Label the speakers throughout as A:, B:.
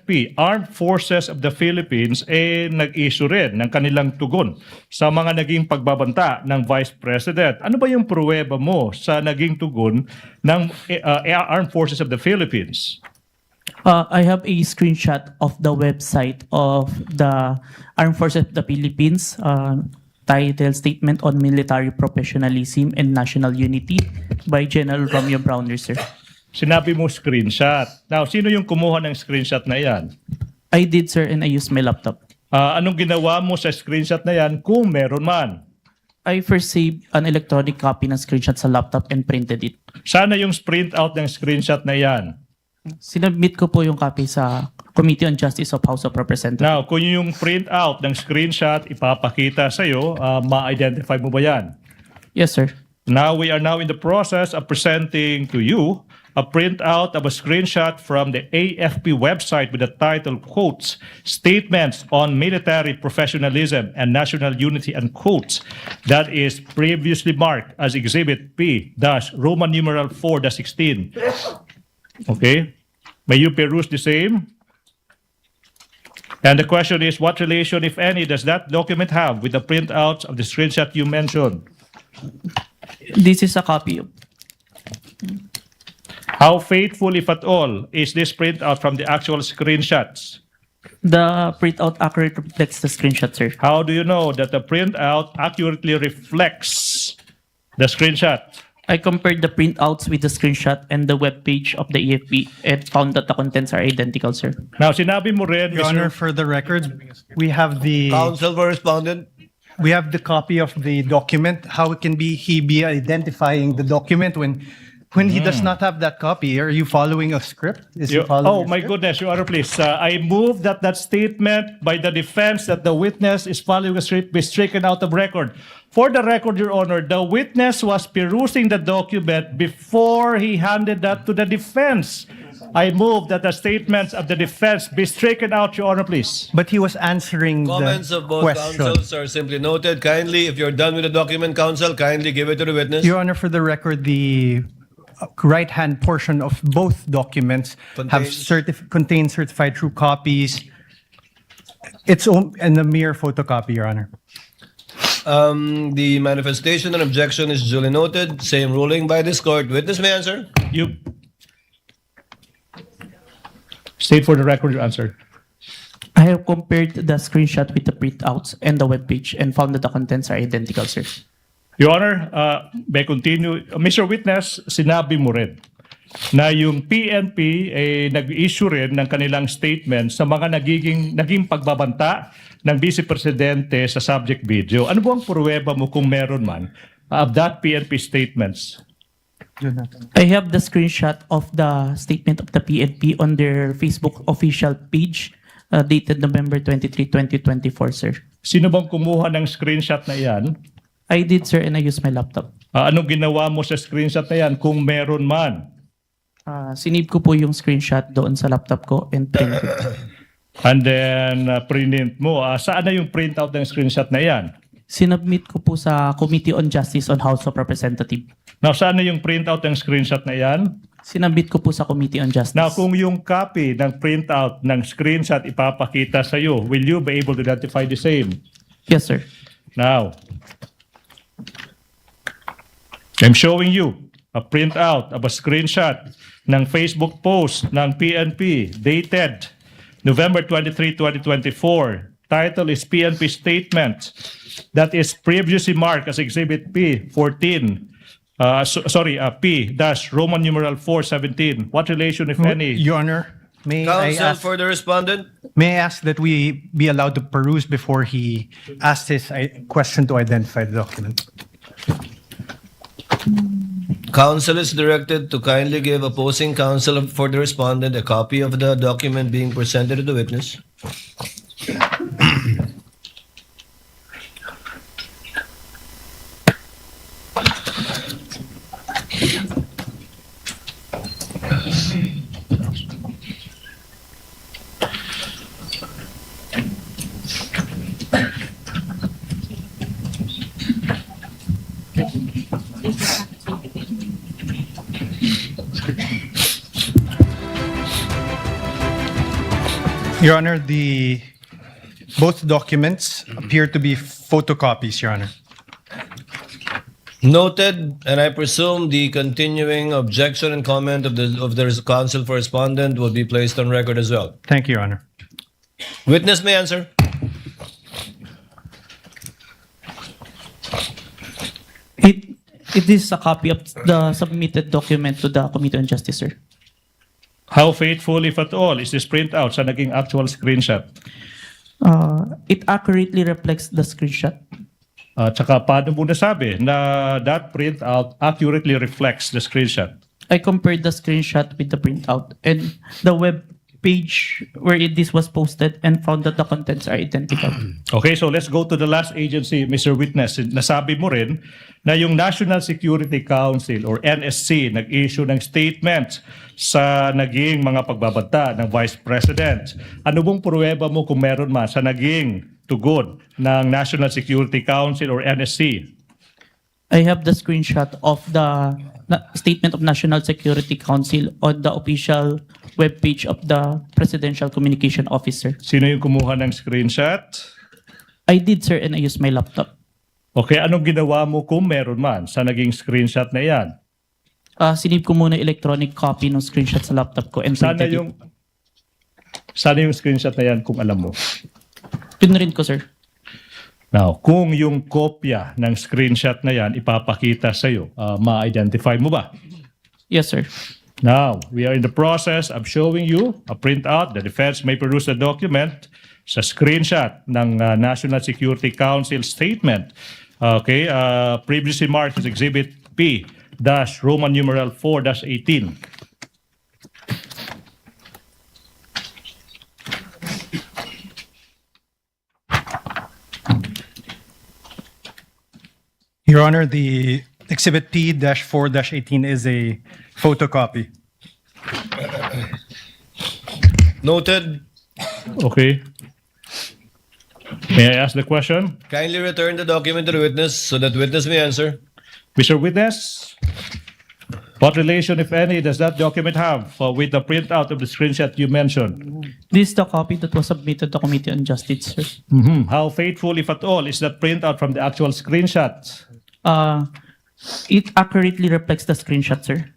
A: AFP, Armed Forces of the Philippines, nag-issue rin ng kanilang tugon sa mga naging pagbabanta ng Vice President. Ano ba yung pruweba mo sa naging tugon ng Armed Forces of the Philippines?
B: I have a screenshot of the website of the Armed Forces of the Philippines, titled Statement on Military Professionalism and National Unity by General Romeo Browner, sir.
A: Sinabi mo screenshot. Now, sino yung kumuha ng screenshot na yan?
B: I did, sir, and I used my laptop.
A: Anong ginawa mo sa screenshot na yan kung meron man?
B: I first saved an electronic copy ng screenshot sa laptop and printed it.
A: Sana yung print out ng screenshot na yan.
B: Sinubmit ko po yung copy sa Committee on Justice of House of Representatives.
A: Now, kung yung print out ng screenshot ipapakita sa'yo, ma-identify mo ba yan?
B: Yes, sir.
A: Now, we are now in the process of presenting to you a printout of a screenshot from the AFP website with the title, quotes, Statements on Military Professionalism and National Unity, and quotes, that is previously marked as Exhibit P-Roman numeral 4-16. Okay? May you peruse the same? And the question is, what relation, if any, does that document have with the printouts of the screenshot you mentioned?
B: This is a copy of.
A: How faithful, if at all, is this printout from the actual screenshots?
B: The printout accurately reflects the screenshot, sir.
A: How do you know that the printout accurately reflects the screenshot?
B: I compared the printouts with the screenshot and the web page of the AFP and found that the contents are identical, sir.
A: Now, sinabi mo rin,
C: Your Honor, for the record, we have the
D: Counsel for respondent.
C: we have the copy of the document. How can he be identifying the document when he does not have that copy? Are you following a script? Is he following a
A: my
C: script?
A: goodness, Your Honor, please. I move that statement by the defense that the witness is following a script be stricken out of record. For the record, Your Honor, the witness was perusing the document before he handed that to the defense. I move that the statements of the defense be stricken out, Your Honor, please.
C: But he was answering
D: Comments
C: the
D: of both
C: question.
D: counsels are simply noted. Kindly, if you're done with the document, counsel, kindly give it to the witness.
C: Your Honor, for the record, the right-hand portion of both documents contain certified true copies. It's and a mere photocopy, Your Honor.
D: The manifestation and objection is duly noted. Same ruling by this court. Witness may answer.
A: You state for the record your answer.
B: I have compared the screenshot with the printouts and the web page and found that the contents are identical, sir.
A: Your Honor, may continue. Mr. Witness, sinabi mo rin na yung PNP nag-issue rin ng kanilang statement sa mga naging pagbabanta ng Vice Presidente sa subject video. Ano ba ang pruweba mo kung meron man of that PNP statements?
B: I have the screenshot of the statement of the PNP on their Facebook official page, dated November 23, 2024, sir.
A: Sino bang kumuha ng screenshot na yan?
B: I did, sir, and I used my laptop.
A: Anong ginawa mo sa screenshot na yan kung meron man?
B: Sinave ko po yung screenshot doon sa laptop ko and printed.
A: And then print mo. Saan na yung printout ng screenshot na yan?
B: Sinubmit ko po sa Committee on Justice on House of Representatives.
A: Now, saan na yung printout ng screenshot na yan?
B: Sinabit ko po sa Committee on Justice.
A: Now, kung yung copy ng printout ng screenshot ipapakita sa iyo, will you be able to identify the same?
B: Yes, sir.
A: Now, I'm showing you a printout of a screenshot ng Facebook post ng PNP dated November 23, 2024. Title is PNP Statement that is previously marked as Exhibit P14. P-Roman numeral 417. What relation, if any?
C: Your Honor, may I
D: Counsel
C: ask,
D: for the respondent.
C: may I ask that we be allowed to peruse before he asks his question to identify the document?
D: Counsel is directed to kindly give opposing counsel for the respondent a copy of the document being presented to the witness.
C: Your Honor, both documents appear to be photocopies, Your Honor.
D: Noted, and I presume the continuing objection and comment of the counsel for respondent will be placed on record as well.
C: Thank you, Your Honor.
D: Witness may answer.
B: It is a copy of the submitted document to the Committee on Justice, sir.
A: How faithful, if at all, is this printout sa naging actual screenshot?
B: It accurately reflects the screenshot.
A: Tsaka paano mo nasabi na that printout accurately reflects the screenshot?
B: I compared the screenshot with the printout and the web page where this was posted and found that the contents are identical.
A: Okay, so let's go to the last agency, Mr. Witness. Nasabi mo rin na yung National Security Council or NSC nag-issue ng statement sa naging mga pagbabanta ng Vice President. Ano bang pruweba mo kung meron man sa naging tugon ng National Security Council or NSC?
B: I have the screenshot of the statement of National Security Council on the official webpage of the Presidential Communication Officer.
A: Sino yung kumuha ng screenshot?
B: I did, sir, and I used my laptop.
A: Okay, anong ginawa mo kung meron man sa naging screenshot na yan?
B: Sinave ko muna electronic copy ng screenshot sa laptop ko and
A: Sana
B: printed it.
A: yung screenshot na yan kung alam mo.
B: Pinrint ko, sir.
A: Now, kung yung kopya ng screenshot na yan ipapakita sa'yo, ma-identify mo ba?
B: Yes, sir.
A: Now, we are in the process of showing you a printout. The defense may produce the document sa screenshot ng National Security Council statement. Okay, previously marked as Exhibit P Roman numeral 4-18.
C: Your Honor, the Exhibit P-4-18 is a photocopy.
D: Noted.
A: Okay. May I ask the question?
D: Kindly return the document to the witness so that witness may answer.
A: Mr. Witness, what relation, if any, does that document have with the printout of the screenshot you mentioned?
B: This is the copy that was submitted to Committee on Justice, sir.
A: How faithful, if at all, is that printout from the actual screenshot?
B: It accurately reflects the screenshot, sir.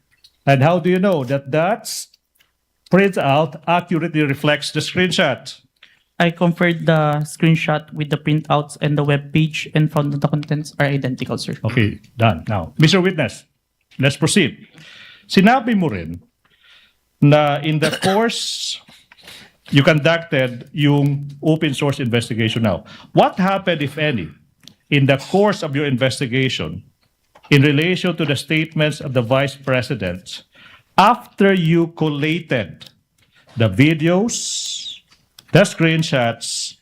A: And how do you know that that printout accurately reflects the screenshot?
B: I compared the screenshot with the printouts and the web page and found that the contents are identical, sir.
A: Okay, done. Now, Mr. Witness, let's proceed. Sinabi mo rin na in the course you conducted yung open source investigation now. What happened, if any, in the course of your investigation in relation to the statements of the Vice President after you collated the videos, the screenshots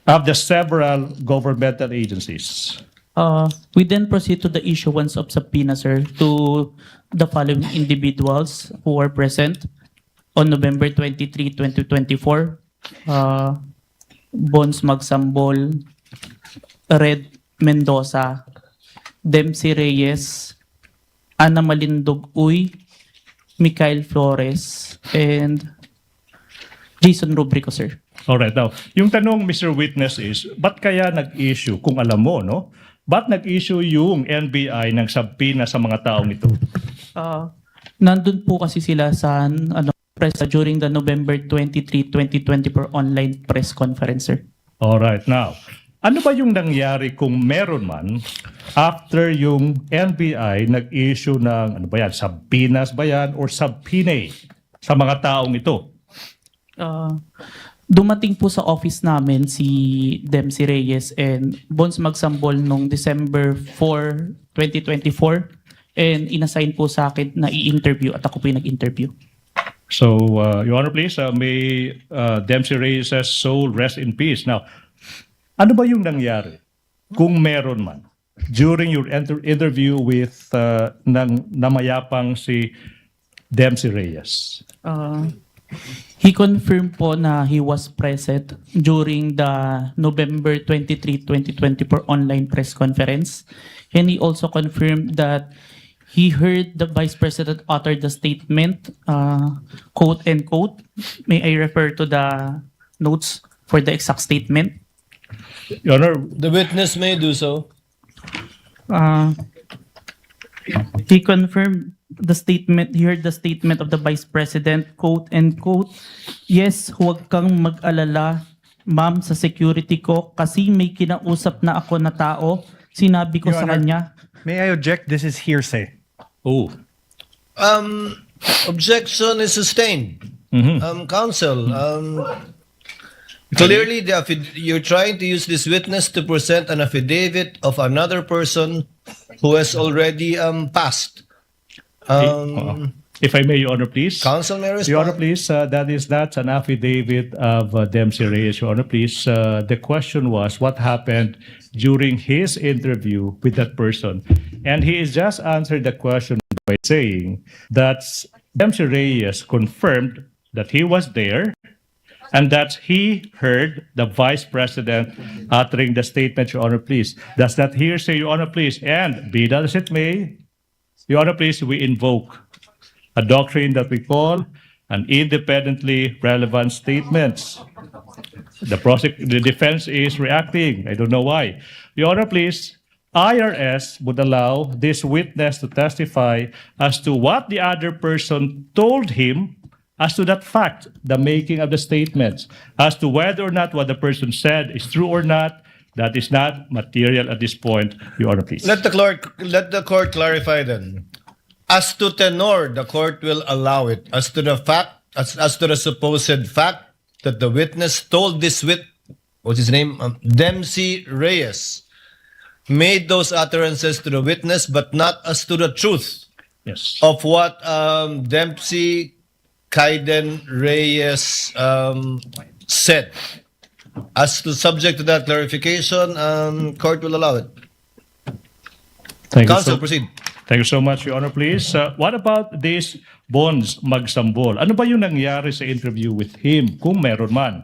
A: of the several governmental agencies?
B: We then proceed to the issuance of subpoena, sir, to the following individuals who were present on November 23, 2024. Bons Magsambol, Red Mendoza, Dempsey Reyes, Ana Malindog Uy, Mikhail Flores, and Jason Rubrico, sir.
A: Alright, now, yung tanong, Mr. Witness, is, ba't kaya nag-issue, kung alam mo, no? Ba't nag-issue yung NBI ng subpoena sa mga taong ito?
B: Nandun po kasi sila sa press during the November 23, 2024 online press conference, sir.
A: Alright, now, ano ba yung nangyari kung meron man after yung NBI nag-issue ng, ano ba yan, subpoenas ba yan or subpoena sa mga taong ito?
B: Dumating po sa office namin si Dempsey Reyes and Bons Magsambol noong December 4, 2024 and inassign po sa akin na i-interview at ako po yung nag-interview.
A: So, Your Honor, please, may Dempsey Reyes' soul rest in peace. Now, ano ba yung nangyari kung meron man during your interview with namayapang si Dempsey Reyes?
B: He confirmed po na he was present during the November 23, 2024 online press conference. And he also confirmed that He heard the Vice President utter the statement, quote and quote. May I refer to the notes for the exact statement?
A: Your Honor,
D: The witness may do so.
B: He confirmed the statement, he heard the statement of the Vice President, quote and quote, "Yes, huwag kang mag-alala, ma'am, sa security ko kasi may kinausap na ako na tao. Sinabi ko
C: Your
B: sa
C: Honor.
B: kanya."
C: May I object? This is hearsay.
A: oh,
D: Objection is sustained. Counsel, clearly you're trying to use this witness to present an affidavit of another person who has already passed.
A: if I may, Your Honor, please.
D: Counsel may
A: Your Honor,
D: respond.
A: please, that is not an affidavit of Dempsey Reyes. Your Honor, please, the question was what happened during his interview with that person. And he is just answered the question by saying that Dempsey Reyes confirmed that he was there and that he heard the Vice President uttering the statement, Your Honor, please. Does that hearsay, Your Honor, please? And be that as it may, Your Honor, please, we invoke a doctrine that we call an independently relevant statements. The defense is reacting. I don't know why. Your Honor, please, IRS would allow this witness to testify as to what the other person told him as to that fact, the making of the statements, as to whether or not what the person said is true or not. That is not material at this point, Your Honor, please.
D: Let the court clarify then. As to tenor, the court will allow it. As to the fact, as to the supposed fact that the witness told this what's his name? Dempsey Reyes made those utterances to the witness, but not as to the truth
A: Yes.
D: of what Dempsey Kaiden Reyes said. As to subject to that clarification, court will allow it.
A: Thank you
D: Counsel,
A: so,
D: proceed.
A: thank you so much, Your Honor, please. What about this Bonds Magsambol? Ano ba yung nangyari sa interview with him, kung meron man?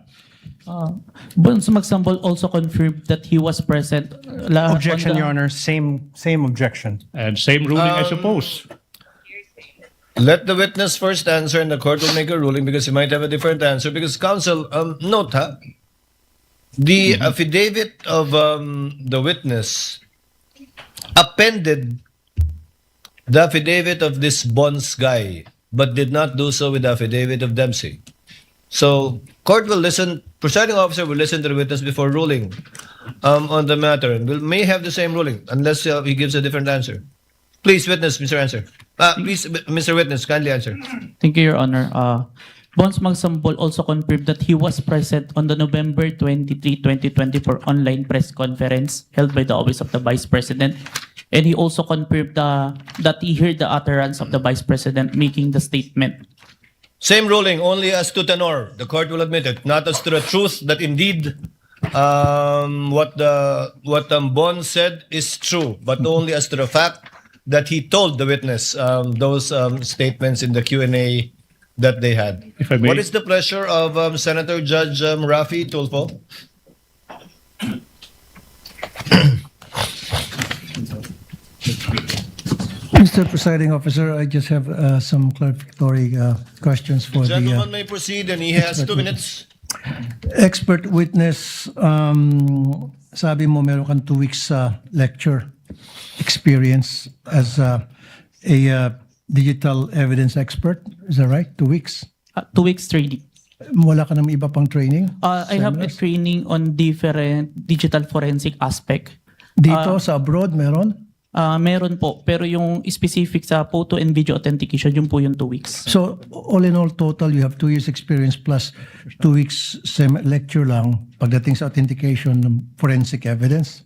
B: Bonds Magsambol also confirmed that he was present.
C: Objection, Your Honor. Same objection.
A: And same ruling, I suppose.
D: Let the witness first answer and the court will make a ruling because he might have a different answer. Because counsel, note, the affidavit of the witness appended the affidavit of this Bonds guy, but did not do so with the affidavit of Dempsey. So, court will listen, presiding officer will listen to the witness before ruling on the matter, and may have the same ruling unless he gives a different answer. Please, witness, Mr. Answer. Please, Mr. Witness, kindly answer.
B: Thank you, Your Honor. Bonds Magsambol also confirmed that he was present on the November 23, 2024 online press conference held by the Office of the Vice President. And he also confirmed that he heard the utterance of the Vice President making the statement.
D: Same ruling, only as to tenor. The court will admit it, not as to the truth that indeed what Bon said is true, but only as to the fact that he told the witness those statements in the Q&A that they had.
A: If I may.
D: What is the pleasure of Senator Judge Rafi Tulfo?
E: Mr. Presiding Officer, I just have some clarificatory questions for
D: Gentleman
E: the
D: may proceed and he has 2 minutes.
E: expert witness. Sabi mo meron kang 2 weeks lecture experience as a digital evidence expert. Is that right? 2 weeks?
B: 2 weeks training.
E: Wala ka naman iba pang training?
B: I have a training on different digital forensic aspect.
E: Dito sa abroad meron?
B: Meron po, pero yung specific sa photo and video authentication, yun po yung 2 weeks.
E: So all in all total, you have 2 years experience plus 2 weeks lecture lang pagdating sa authentication ng forensic evidence?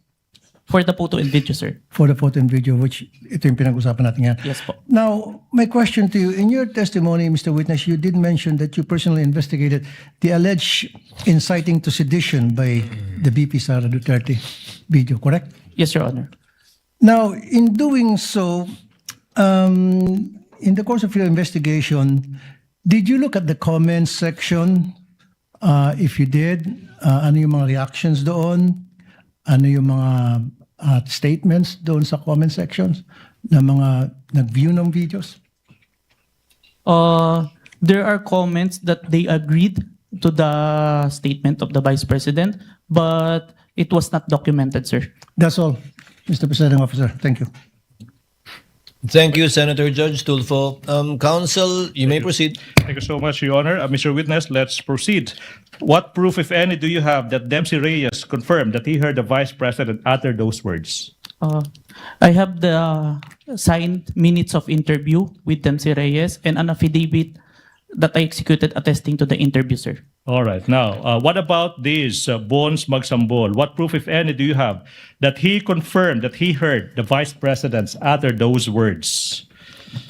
B: For the photo and video, sir.
E: For the photo and video, which ito yung pinag-usapan natin ngayon.
B: Yes po.
E: Now, my question to you, in your testimony, Mr. Witness, you did mention that you personally investigated the alleged inciting to sedition by the VP Sara Duterte video, correct?
B: Yes, Your Honor.
E: Now, in doing so, in the course of your investigation, did you look at the comments section? If you did, ano yung mga reactions doon? Ano yung mga statements doon sa comment sections? na mga nag-view ng videos?
B: There are comments that they agreed to the statement of the Vice President, but it was not documented, sir.
E: That's all, Mr. Presiding Officer. Thank you.
D: Thank you, Senator Judge Tulfo. Counsel, you may proceed.
A: Thank you so much, Your Honor. Mr. Witness, let's proceed. What proof, if any, do you have that Dempsey Reyes confirmed that he heard the Vice President utter those words?
B: I have the signed minutes of interview with Dempsey Reyes and an affidavit that I executed attesting to the interview, sir.
A: All right. Now, what about this Bones Magsambol? What proof, if any, do you have that he confirmed that he heard the Vice President utter those words?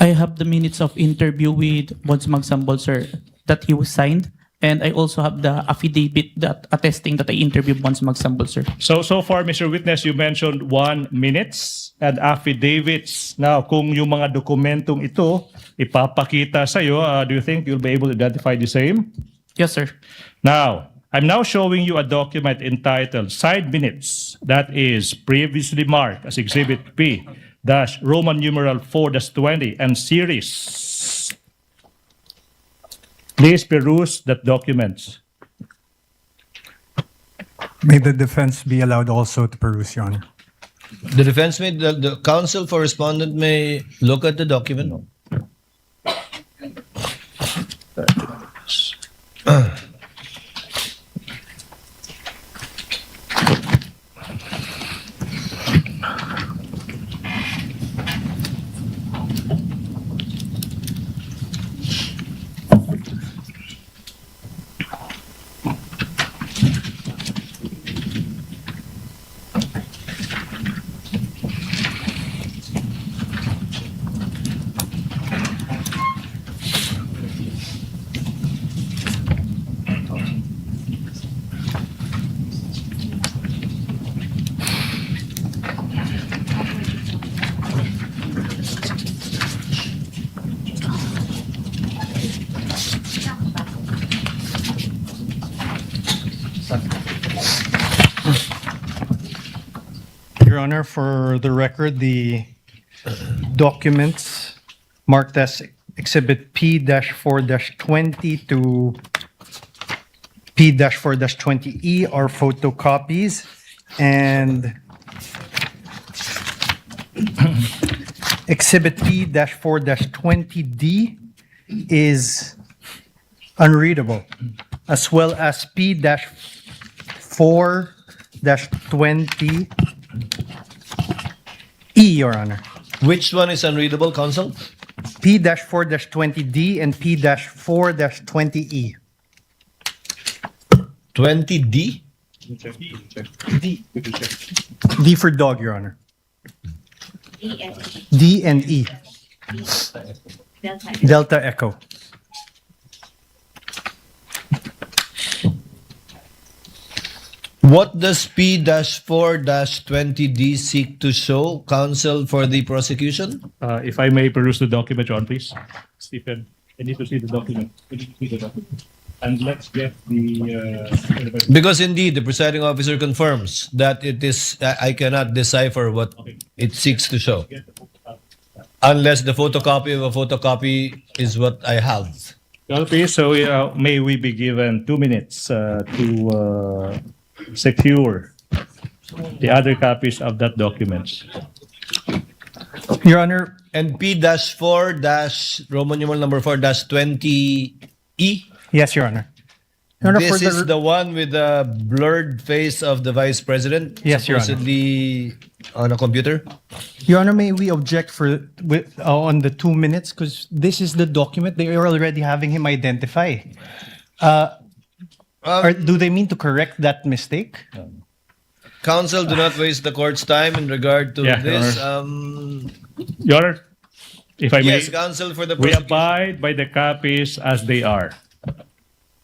B: I have the minutes of interview with Bones Magsambol, sir, that he was signed. And I also have the affidavit that attesting that I interviewed Bones Magsambol, sir.
A: So far, Mr. Witness, you mentioned 1 minutes and affidavits. Now, kung yung mga dokumentong ito ipapakita sa'yo, do you think you'll be able to identify the same?
B: Yes, sir.
A: Now, I'm now showing you a document entitled Side Minutes that is previously marked as Exhibit P Roman numeral 4-20 and series. Please peruse that document.
C: May the defense be allowed also to peruse, Your Honor.
D: The defense may, the counsel for respondent may look at the document.
C: Your Honor, for the record, the documents marked as Exhibit P-4-20 to P-4-20E are photocopies, and Exhibit P-4-20D is unreadable, as well as P-4-20E, Your Honor.
D: Which one is unreadable, counsel?
C: P-4-20D and P-4-20E.
D: 20D?
C: D for dog, Your Honor.
F: D8TV.
C: D and E.
F: Delta.
C: Delta Echo.
D: What does P-4-20D seek to show, counsel for the prosecution?
A: If I may peruse the document, John, please. Stephen, I need to see the document. I need to see the document. And let's get the...
D: Because indeed, the presiding officer confirms that it is, I cannot decipher what it seeks to show. Unless the photocopy of a photocopy is what I have.
A: Well, please, so may we be given 2 minutes to secure the other copies of that document.
C: Your Honor,
D: And P-4- Roman numeral 4-20E.
C: yes, Your Honor. Your Honor,
D: This is the one with the blurred face of the Vice President,
C: Yes, Your Honor.
D: supposedly on a computer.
C: Your Honor, may we object on the 2 minutes? Because this is the document. They are already having him identify. Or do they mean to correct that mistake?
D: Counsel, do not waste the court's time in regard to
A: Yeah,
D: this.
A: Your Honor, if I may,
D: Yes, counsel for the
A: we
D: prosecution.
A: abide by the copies as they are.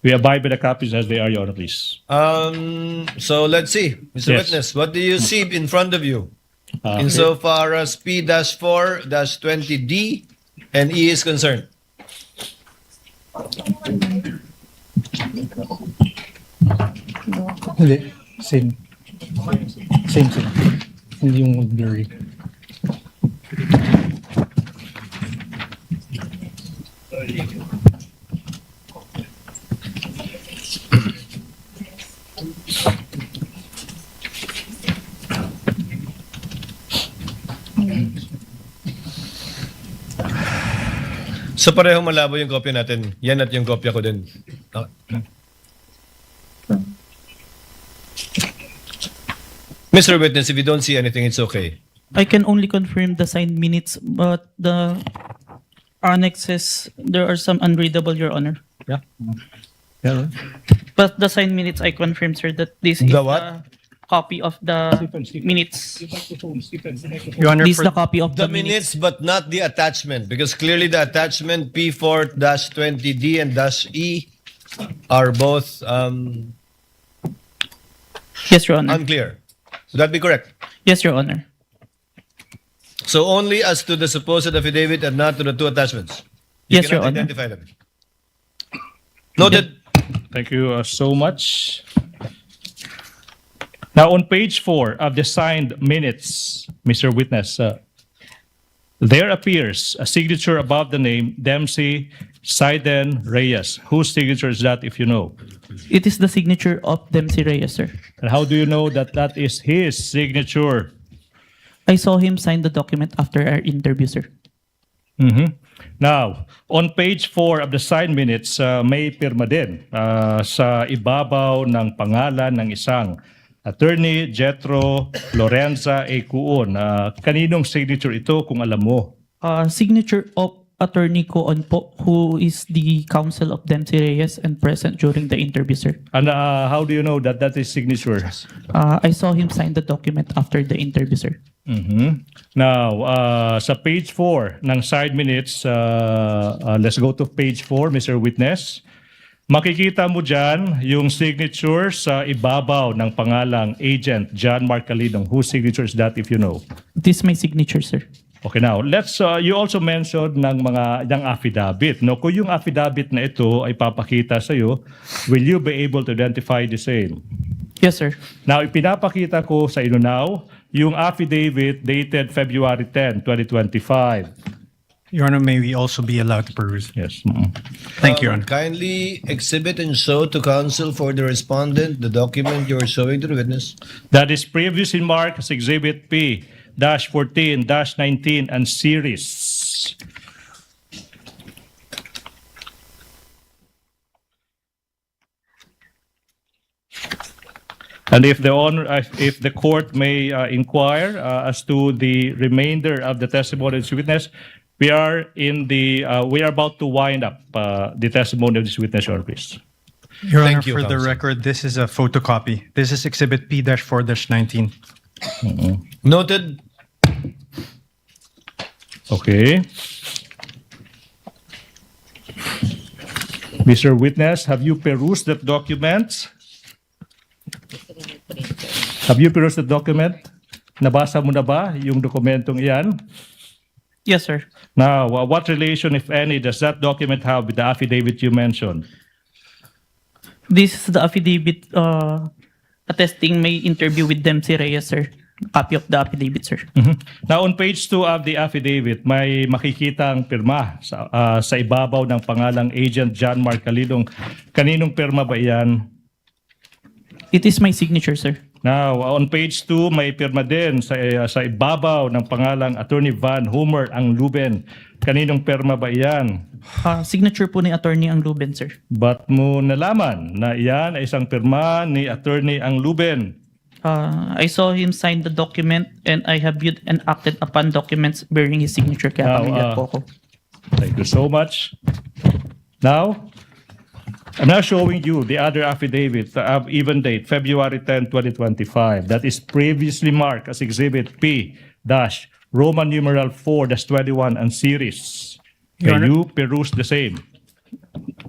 A: We abide by the copies as they are, Your Honor, please.
D: So let's see, Mr.
A: Yes.
D: Witness, what do you see in front of you?
A: Okay.
D: Insofar as P-4-20D and E is concerned.
C: Hindi. Same. Same. Hindi yung blurry.
D: So pareho malabo yung kopya natin. Yan at yung kopya ko din. Mr. Witness, if you don't see anything, it's okay.
B: I can only confirm the signed minutes, but the annexes, there are some unreadable, Your Honor.
A: Yeah.
B: But the signed minutes, I confirm, sir, that this is
D: The what?
B: the copy of the minutes.
C: Your Honor,
B: This is
C: for
B: the copy of
D: The
B: the minutes.
D: minutes, but not the attachment, because clearly the attachment P4-20D and -E are both
B: Yes, Your Honor.
D: unclear. Would that be correct?
B: Yes, Your Honor.
D: So only as to the supposed affidavit and not to the two attachments. You
B: Yes, Your
D: cannot
B: Honor.
D: identify them. Noted.
A: Thank you so much. Now, on page 4 of the signed minutes, Mr. Witness, there appears a signature above the name Dempsey Saiden Reyes. Whose signature is that, if you know?
B: It is the signature of Dempsey Reyes, sir.
A: And how do you know that that is his signature?
B: I saw him sign the document after our interview, sir.
A: Now, on page 4 of the signed minutes, may pirma din sa ibabaw ng pangalan ng isang Attorney Jetro Lorenza A. Cuon. Kaninong signature ito kung alam mo?
B: Signature of Attorney Coon po, who is the counsel of Dempsey Reyes and present during the interview, sir.
A: And how do you know that that is signature?
B: I saw him sign the document after the interview, sir.
A: Now, sa page 4 ng side minutes, let's go to page 4, Mr. Witness. Makikita mo dyan yung signature sa ibabaw ng pangalang Agent John Mark Calidong. Whose signature is that, if you know?
B: This is my signature, sir.
A: Okay, now, let's, you also mentioned ng affidavit. No? Kung yung affidavit na ito ay papakita sa iyo, will you be able to identify the same?
B: Yes, sir.
A: Now, ipinapakita ko sa inyo now, yung affidavit dated February 10, 2025.
C: Your Honor, may we also be allowed to peruse?
A: Yes.
C: Thank you, Your Honor.
D: Kindly exhibit and show to counsel for the respondent the document you are showing to the witness.
A: That is previously marked as Exhibit P-14-19 and series. And if the court may inquire as to the remainder of the testimony of this witness, we are about to wind up the testimony of this witness, Your Honor, please.
C: Your Honor,
D: Thank you,
C: for the
D: counsel.
C: record, this is a photocopy. This is Exhibit P-4-19.
D: Noted.
A: Okay. Mr. Witness, have you perused that document? Have you perused the document? Nabasa mo na ba yung dokumentong iyan?
B: Yes, sir.
A: Now, what relation, if any, does that document have with the affidavit you mentioned?
B: This is the affidavit attesting my interview with Dempsey Reyes, sir. Copy of the affidavit, sir.
A: Now, on page 2 of the affidavit, may makikita ang pirma sa ibabaw ng pangalang Agent John Mark Calidong. Kaninong pirma ba iyan?
B: It is my signature, sir.
A: Now, on page 2, may pirma din sa ibabaw ng pangalang Attorney Van Homer ang Luben. Kaninong pirma ba iyan?
B: Signature po ni Attorney ang Luben, sir.
A: Ba't mo nalaman na iyan ay isang pirma ni Attorney ang Luben?
B: I saw him sign the document and I have viewed and acted upon documents bearing his signature. Kaya
A: Now,
B: pamilyar po ako.
A: Thank you so much. Now, I'm now showing you the other affidavit of even date, February 10, 2025. That is previously marked as Exhibit P-Roman numeral 4-21 and series.
C: Your
A: Can
C: Honor.
A: you peruse the same?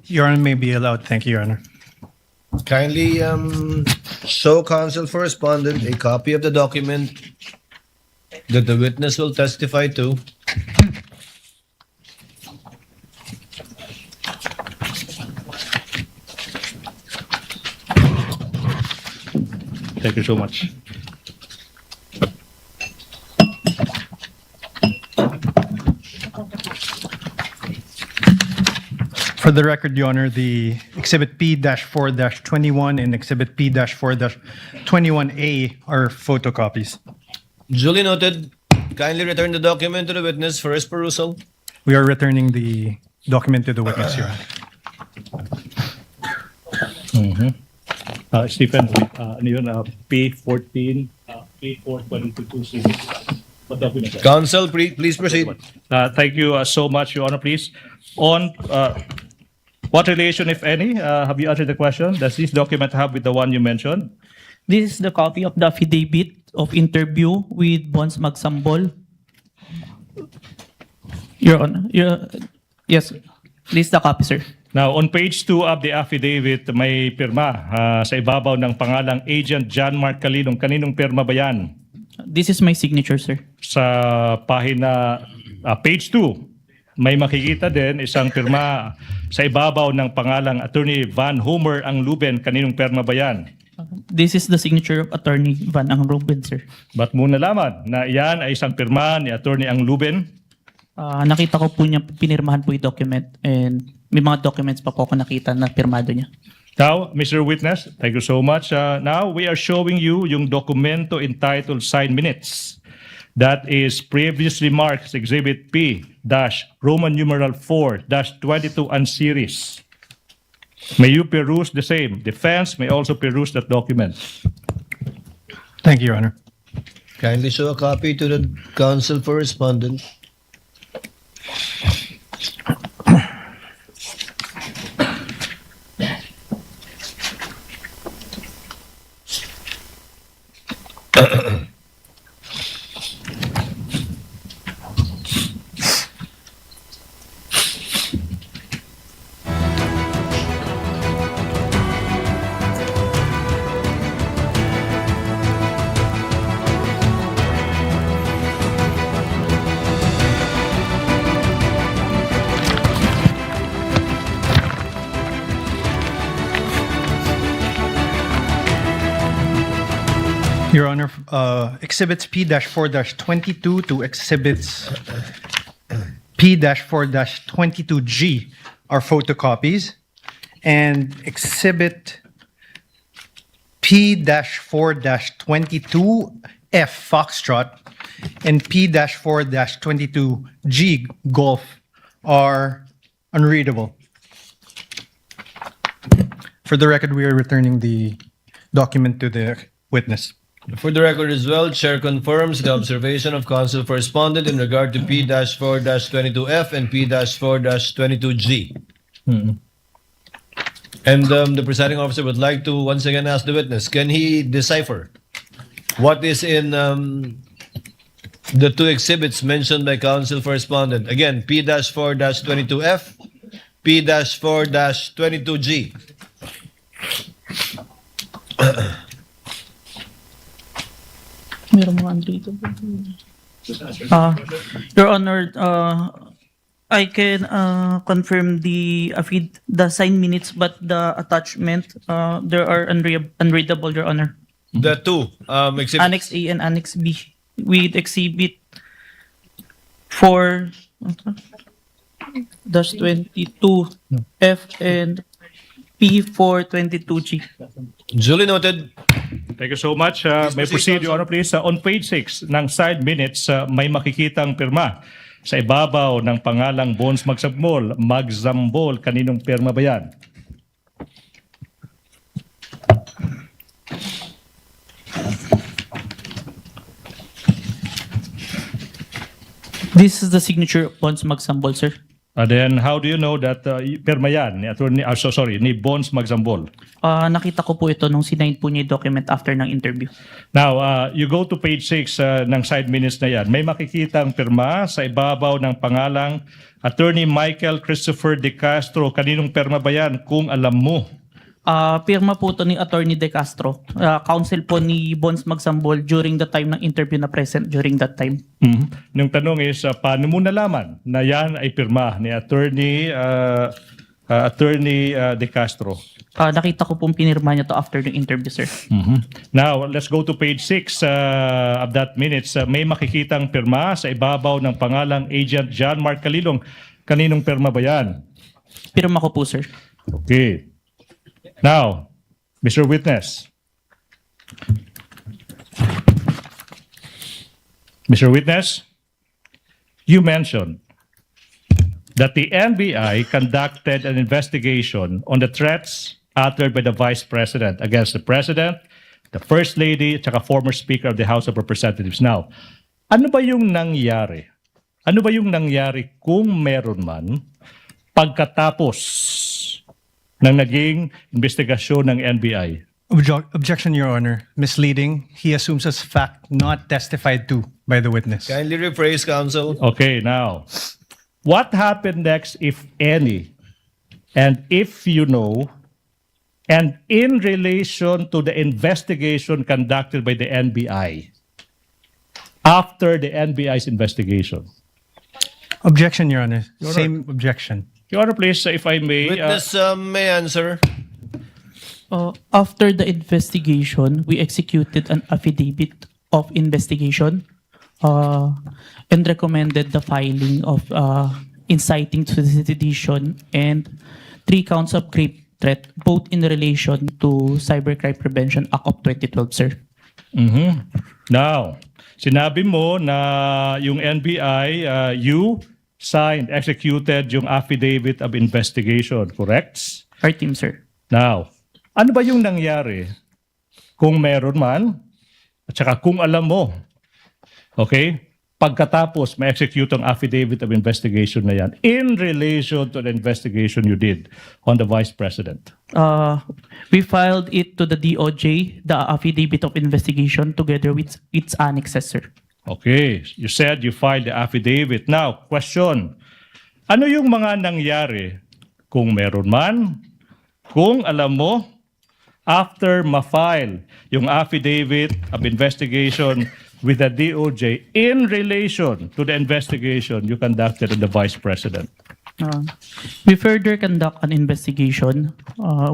C: Your Honor, may be allowed. Thank you, Your Honor.
D: Kindly show counsel for respondent a copy of the document that the witness will testify to.
A: Thank you so much.
C: For the record, Your Honor, the Exhibit P-4-21 and Exhibit P-4-21A are photocopies.
D: Duly noted. Kindly return the document to the witness for his perusal.
C: We are returning the document to the witness, Your Honor.
A: Stephen, ano yun, P14, P422. What document?
D: Counsel, please proceed.
A: Thank you so much, Your Honor. Please, on what relation, if any, have you answered the question? Does this document have with the one you mentioned?
B: This is the copy of the affidavit of interview with Bonds Magsambol. Your Honor, yes, this is the copy, sir.
A: Now, on page 2 of the affidavit, may pirma sa ibabaw ng pangalang Agent John Mark Calilong. Kaninong pirma ba yan?
B: This is my signature, sir.
A: Sa pahina, page 2, may makikita din isang pirma sa ibabaw ng pangalang Attorney Van Homer ang Luben. Kaninong pirma ba yan?
B: This is the signature of Attorney Van Ang Ruben, sir.
A: Ba't mo nalaman na iyan ay isang pirma ni Attorney ang Luben?
B: Nakita ko po niya, pinirmahan po yung document and may mga documents pa po ako nakita na pirmado niya.
A: Now, Mr. Witness, thank you so much. Now, we are showing you yung dokumento entitled Signed Minutes. That is previously marked as Exhibit P-Roman numeral 4-22 and series. May you peruse the same. Defense may also peruse that document.
C: Thank you, Your Honor.
D: Kindly show a copy to the counsel for respondent.
C: Your Honor, Exhibits P-4-22 to Exhibits P-4-22G are photocopies, and Exhibit P-4-22F Foxtrot and P-4-22G Golf are unreadable. For the record, we are returning the document to the witness.
D: For the record as well, Chair confirms the observation of counsel for respondent in regard to P-4-22F and P-4-22G. And the presiding officer would like to once again ask the witness, can he decipher what is in the two exhibits mentioned by counsel for respondent? Again, P-4-22F, P-4-22G.
B: Meron mga unreadable. Your Honor, I can confirm the signed minutes, but the attachment, there are unreadable, Your Honor.
D: The two exhibits.
B: Annex A and Annex B with Exhibit 4-22F and P-4-22G.
D: Duly noted.
A: Thank you so much. May
D: proceed,
A: proceed, Your Honor, please. On page 6 ng side minutes, may makikitang pirma sa ibabaw ng pangalang Bonds Magsambol. Kaninong pirma ba yan?
B: This is the signature of Bonds Magsambol, sir.
A: Then how do you know that pirma yan ni Attorney, ni Bonds Magsambol?
B: Nakita ko po ito nung sinign po niya yung document after ng interview.
A: Now, you go to page 6 ng side minutes na yan. May makikitang pirma sa ibabaw ng pangalang Attorney Michael Christopher De Castro. Kaninong pirma ba yan kung alam mo?
B: Pirma po ito ni Attorney De Castro. Counsel po ni Bonds Magsambol during the time ng interview na present during that time.
A: Yung tanong is, paano mo nalaman na yan ay pirma ni Attorney De Castro?
B: Nakita ko pong pinirma niya to after the interview, sir.
A: Now, let's go to page 6 of that minutes. May makikitang pirma sa ibabaw ng pangalang Agent John Mark Calilong. Kaninong pirma ba yan?
B: Pirma ko po, sir.
A: Okay. Now, Mr. Witness. Mr. Witness, you mentioned that the NBI conducted an investigation on the threats uttered by the Vice President against the President, the First Lady, at saka former Speaker of the House of Representatives. Now, ano ba yung nangyari? Ano ba yung nangyari kung meron man pagkatapos ng naging investigasyon ng NBI?
C: Objection, Your Honor. Misleading. He assumes as fact not testified to by the witness.
D: Kindly rephrase, counsel.
A: Okay, now, what happened next, if any, and if you know, and in relation to the investigation conducted by the NBI, after the NBI's investigation?
C: Objection, Your Honor.
A: Your Honor.
C: Same objection.
A: Your Honor, please, if I may.
D: Witness may answer.
B: After the investigation, we executed an affidavit of investigation and recommended the filing of inciting to sedition and 3 counts of grave threat, both in relation to Cybercrime Prevention Act of 2012, sir.
A: Now, sinabi mo na yung NBI, you signed, executed yung affidavit of investigation, correct?
B: Our team, sir.
A: Now, ano ba yung nangyari kung meron man at saka kung alam mo, okay, pagkatapos ma-execute ang affidavit of investigation na yan in relation to the investigation you did on the Vice President?
B: We filed it to the DOJ, the affidavit of investigation, together with its annexes, sir.
A: Okay, you said you filed the affidavit. Now, question, ano yung mga nangyari kung meron man, kung alam mo, after ma-file yung affidavit of investigation with the DOJ in relation to the investigation you conducted on the Vice President?
B: We further conduct an investigation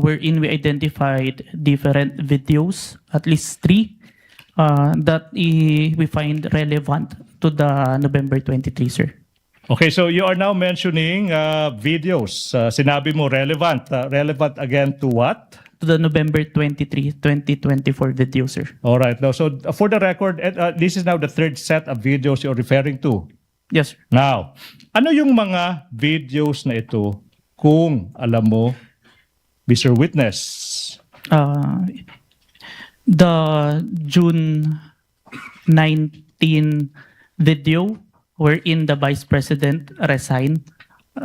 B: wherein we identified different videos, at least 3, that we find relevant to the November 23, sir.
A: Okay, so you are now mentioning videos. Sinabi mo relevant. Relevant again to what?
B: To the November 23, 2024 video, sir.
A: All right. Now, so for the record, this is now the 3rd set of videos you're referring to.
B: Yes, sir.
A: Now, ano yung mga videos na ito kung alam mo, Mr. Witness?
B: The June 19 video wherein the Vice President resigned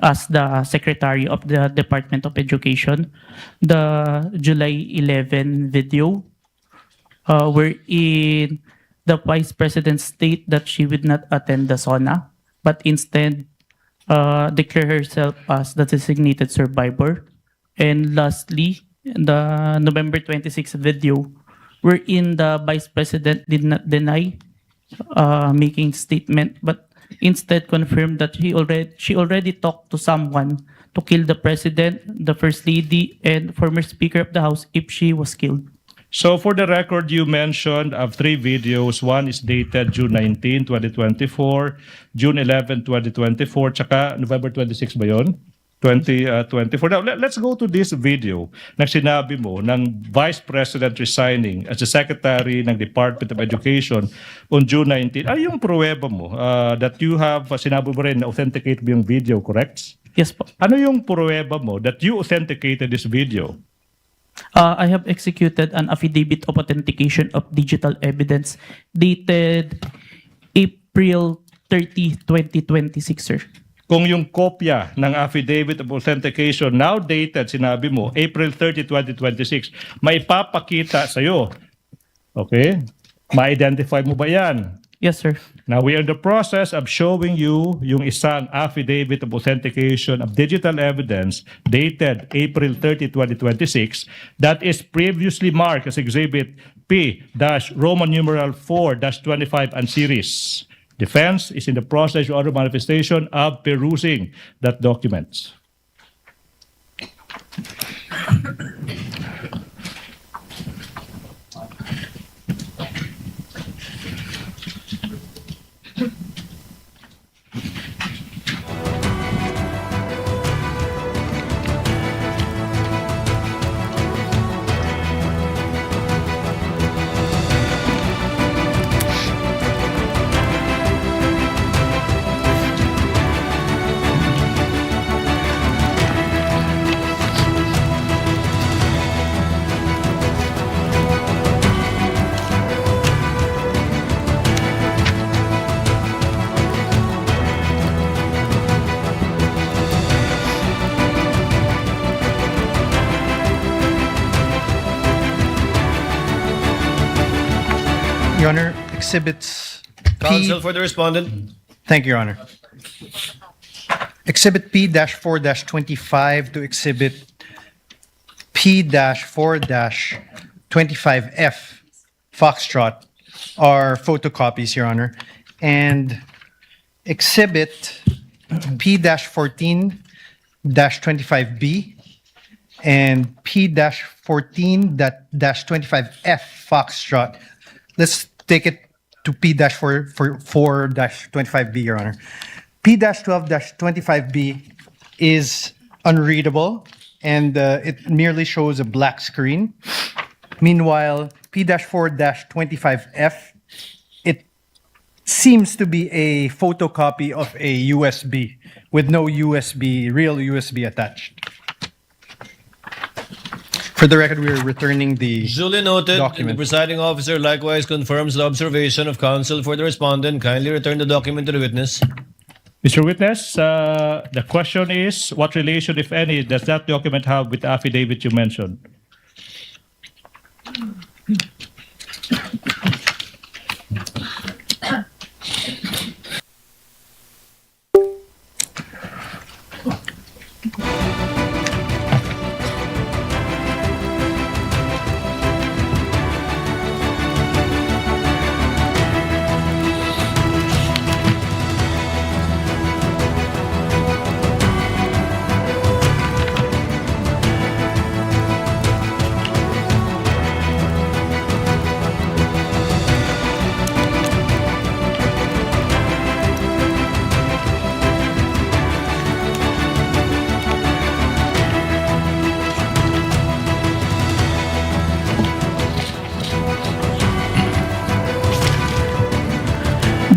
B: as the Secretary of the Department of Education. The July 11 video wherein the Vice President state that she would not attend the SONA, but instead declare herself as the designated survivor. And lastly, the November 26 video wherein the Vice President did not deny making statement, but instead confirmed that she already talked to someone to kill the President, the First Lady, and former Speaker of the House if she was killed.
A: So for the record, you mentioned of 3 videos. One is dated June 19, 2024, June 11, 2024, tsaka November 26 ba yun? 2024. Now, let's go to this video na sinabi mo ng Vice President resigning as the Secretary ng Department of Education on June 19. Ano yung pruweba mo that you have, sinabi mo rin na authenticate mo yung video, correct?
B: Yes po.
A: Ano yung pruweba mo that you authenticated this video?
B: I have executed an affidavit of authentication of digital evidence dated April 30, 2026, sir.
A: Kung yung kopya ng affidavit of authentication now dated, sinabi mo, April 30, 2026, maipapakita sa'yo. Okay? Ma-identify mo ba yan?
B: Yes, sir.
A: Now, we are in the process of showing you yung isang affidavit of authentication of digital evidence dated April 30, 2026 that is previously marked as Exhibit P-Roman numeral 4-25 and series. Defense is in the process of other manifestation of perusing that document.
C: Your Honor, exhibits
D: Counsel for the respondent.
C: Thank you, Your Honor. Exhibit P-4-25 to Exhibit P-4-25F, Foxtrot, are photocopies, Your Honor. And Exhibit P-14-25B and P-14-25F, Foxtrot. Let's take it to P-4-25B, Your Honor. P-12-25B is unreadable and it merely shows a black screen. Meanwhile, P-4-25F, it seems to be a photocopy of a USB with no real USB attached. For the record, we are returning the
D: Duly noted. And the
C: document.
D: presiding officer likewise confirms the observation of counsel for the respondent. Kindly return the document to the witness.
A: Mr. Witness, the question is, what relation, if any, does that document have with the affidavit you mentioned?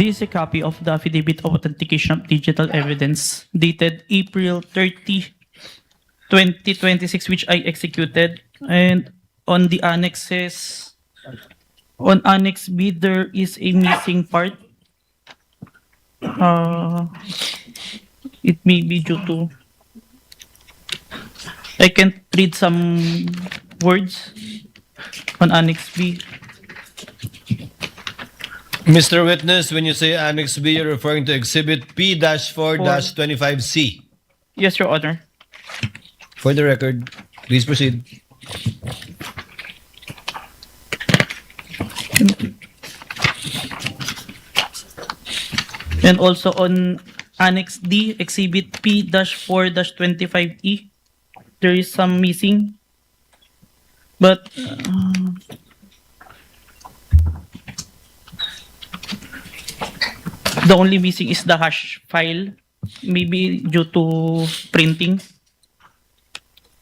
B: This is a copy of the Affidavit of Authentication of Digital Evidence dated April 30, 2026, which I executed. And on the annexes, on Annex B, there is a missing part. It may be due to... I can't read some words on Annex B.
D: Mr. Witness, when you say Annex B, you're referring to Exhibit P-4-25C.
B: Yes, Your Honor.
D: For the record, please proceed.
B: And also on Annex D, Exhibit P-4-25E, there is some missing. But the only missing is the hash file, maybe due to printing.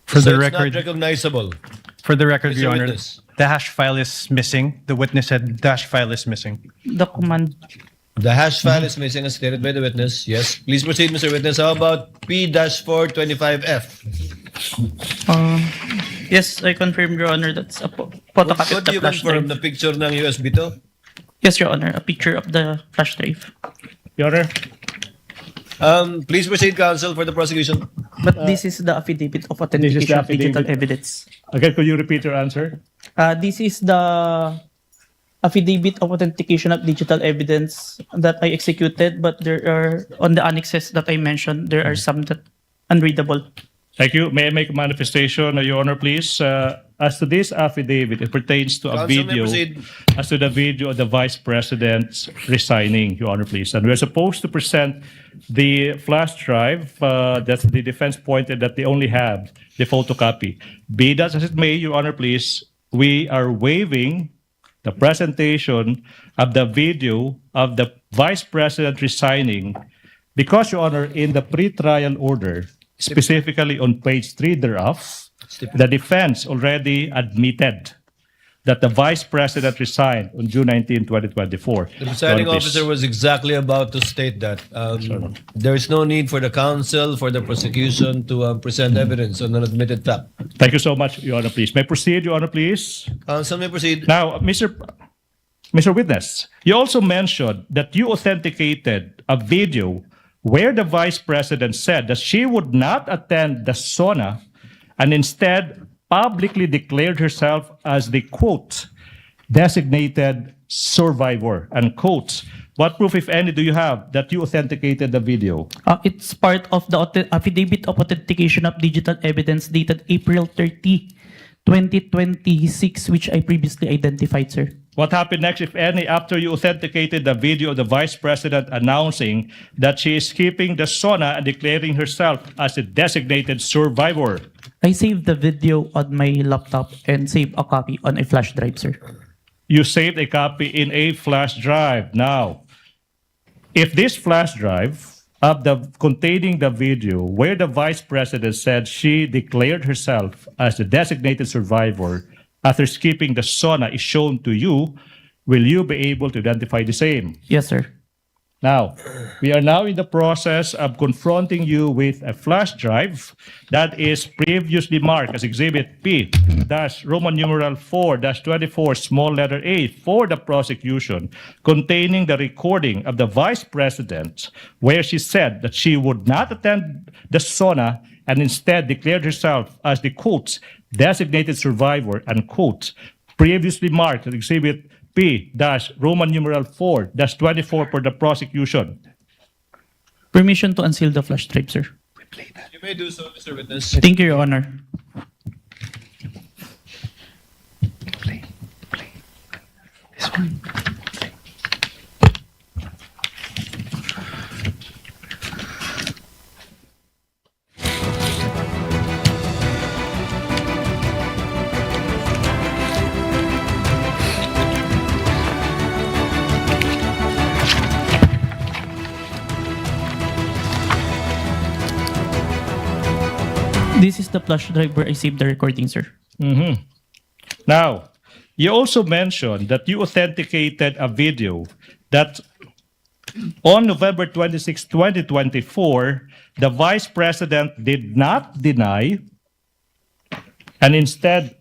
C: For
D: So
C: the
D: it's not
C: record,
D: recognizable.
C: for the record,
D: Mr.
C: Your Honor,
D: Witness.
C: the hash file is missing. The witness said the hash file is missing.
B: The command.
D: The hash file is missing as stated by the witness. Yes. Please proceed, Mr. Witness. How about P-425F?
B: Yes, I confirm, Your Honor, that's a photocopy
D: What
B: of
D: do
B: the
D: you
B: flash
D: confirm? The
B: drive.
D: picture ng USB to?
B: Yes, Your Honor, a picture of the flash drive.
A: Your Honor,
D: Please proceed, counsel, for the prosecution.
B: But this is the Affidavit of Authentication of Digital
A: affidavit.
B: Evidence.
A: again, could you repeat your answer?
B: This is the Affidavit of Authentication of Digital Evidence that I executed, but there are, on the annexes that I mentioned, there are some that unreadable.
A: Thank you. May I make a manifestation, Your Honor, please? As to this affidavit, it pertains to a
D: Counsel may
A: video,
D: proceed.
A: as to the video of the Vice President resigning, Your Honor, please. And we're supposed to present the flash drive that the defense pointed that they only have the photocopy. Be that as it may, Your Honor, please, we are waiving the presentation of the video of the Vice President resigning because, Your Honor, in the pre-trial order, specifically on page 3 thereof, the defense already admitted that the Vice President resigned on June 19, 2024.
D: The presiding
A: Your Honor, please.
D: officer was exactly about to state that. There is no need for the counsel, for the prosecution to present evidence on an admitted fact.
A: Thank you so much, Your Honor, please. May I proceed, Your Honor, please?
D: Counsel may proceed.
A: Now, Mr. Witness, you also mentioned that you authenticated a video where the Vice President said that she would not attend the SONA and instead publicly declared herself as the, quote, designated survivor, unquote. What proof, if any, do you have that you authenticated the video?
B: It's part of the affidavit of authentication of digital evidence dated April 30, 2026, which I previously identified, sir.
A: What happened next, if any, after you authenticated the video of the Vice President announcing that she is keeping the SONA and declaring herself as a designated survivor?
B: I saved the video on my laptop and saved a copy on a flash drive, sir.
A: You saved a copy in a flash drive. Now, if this flash drive containing the video where the Vice President said she declared herself as the designated survivor after skipping the SONA is shown to you, will you be able to identify the same?
B: Yes, sir.
A: Now, we are now in the process of confronting you with a flash drive that is previously marked as Exhibit P Roman numeral 4-24 small letter A for the prosecution, containing the recording of the Vice President where she said that she would not attend the SONA and instead declared herself as the quote designated survivor unquote, previously marked as Exhibit P Roman numeral 4-24 for the prosecution.
B: Permission to unseal the flash drive, sir.
D: You may do so, Mr. Witness.
B: Thank you, Your Honor. This is the flash drive where I saved the recording, sir.
A: Now, you also mentioned that you authenticated a video that on November 26, 2024, the Vice President did not deny and instead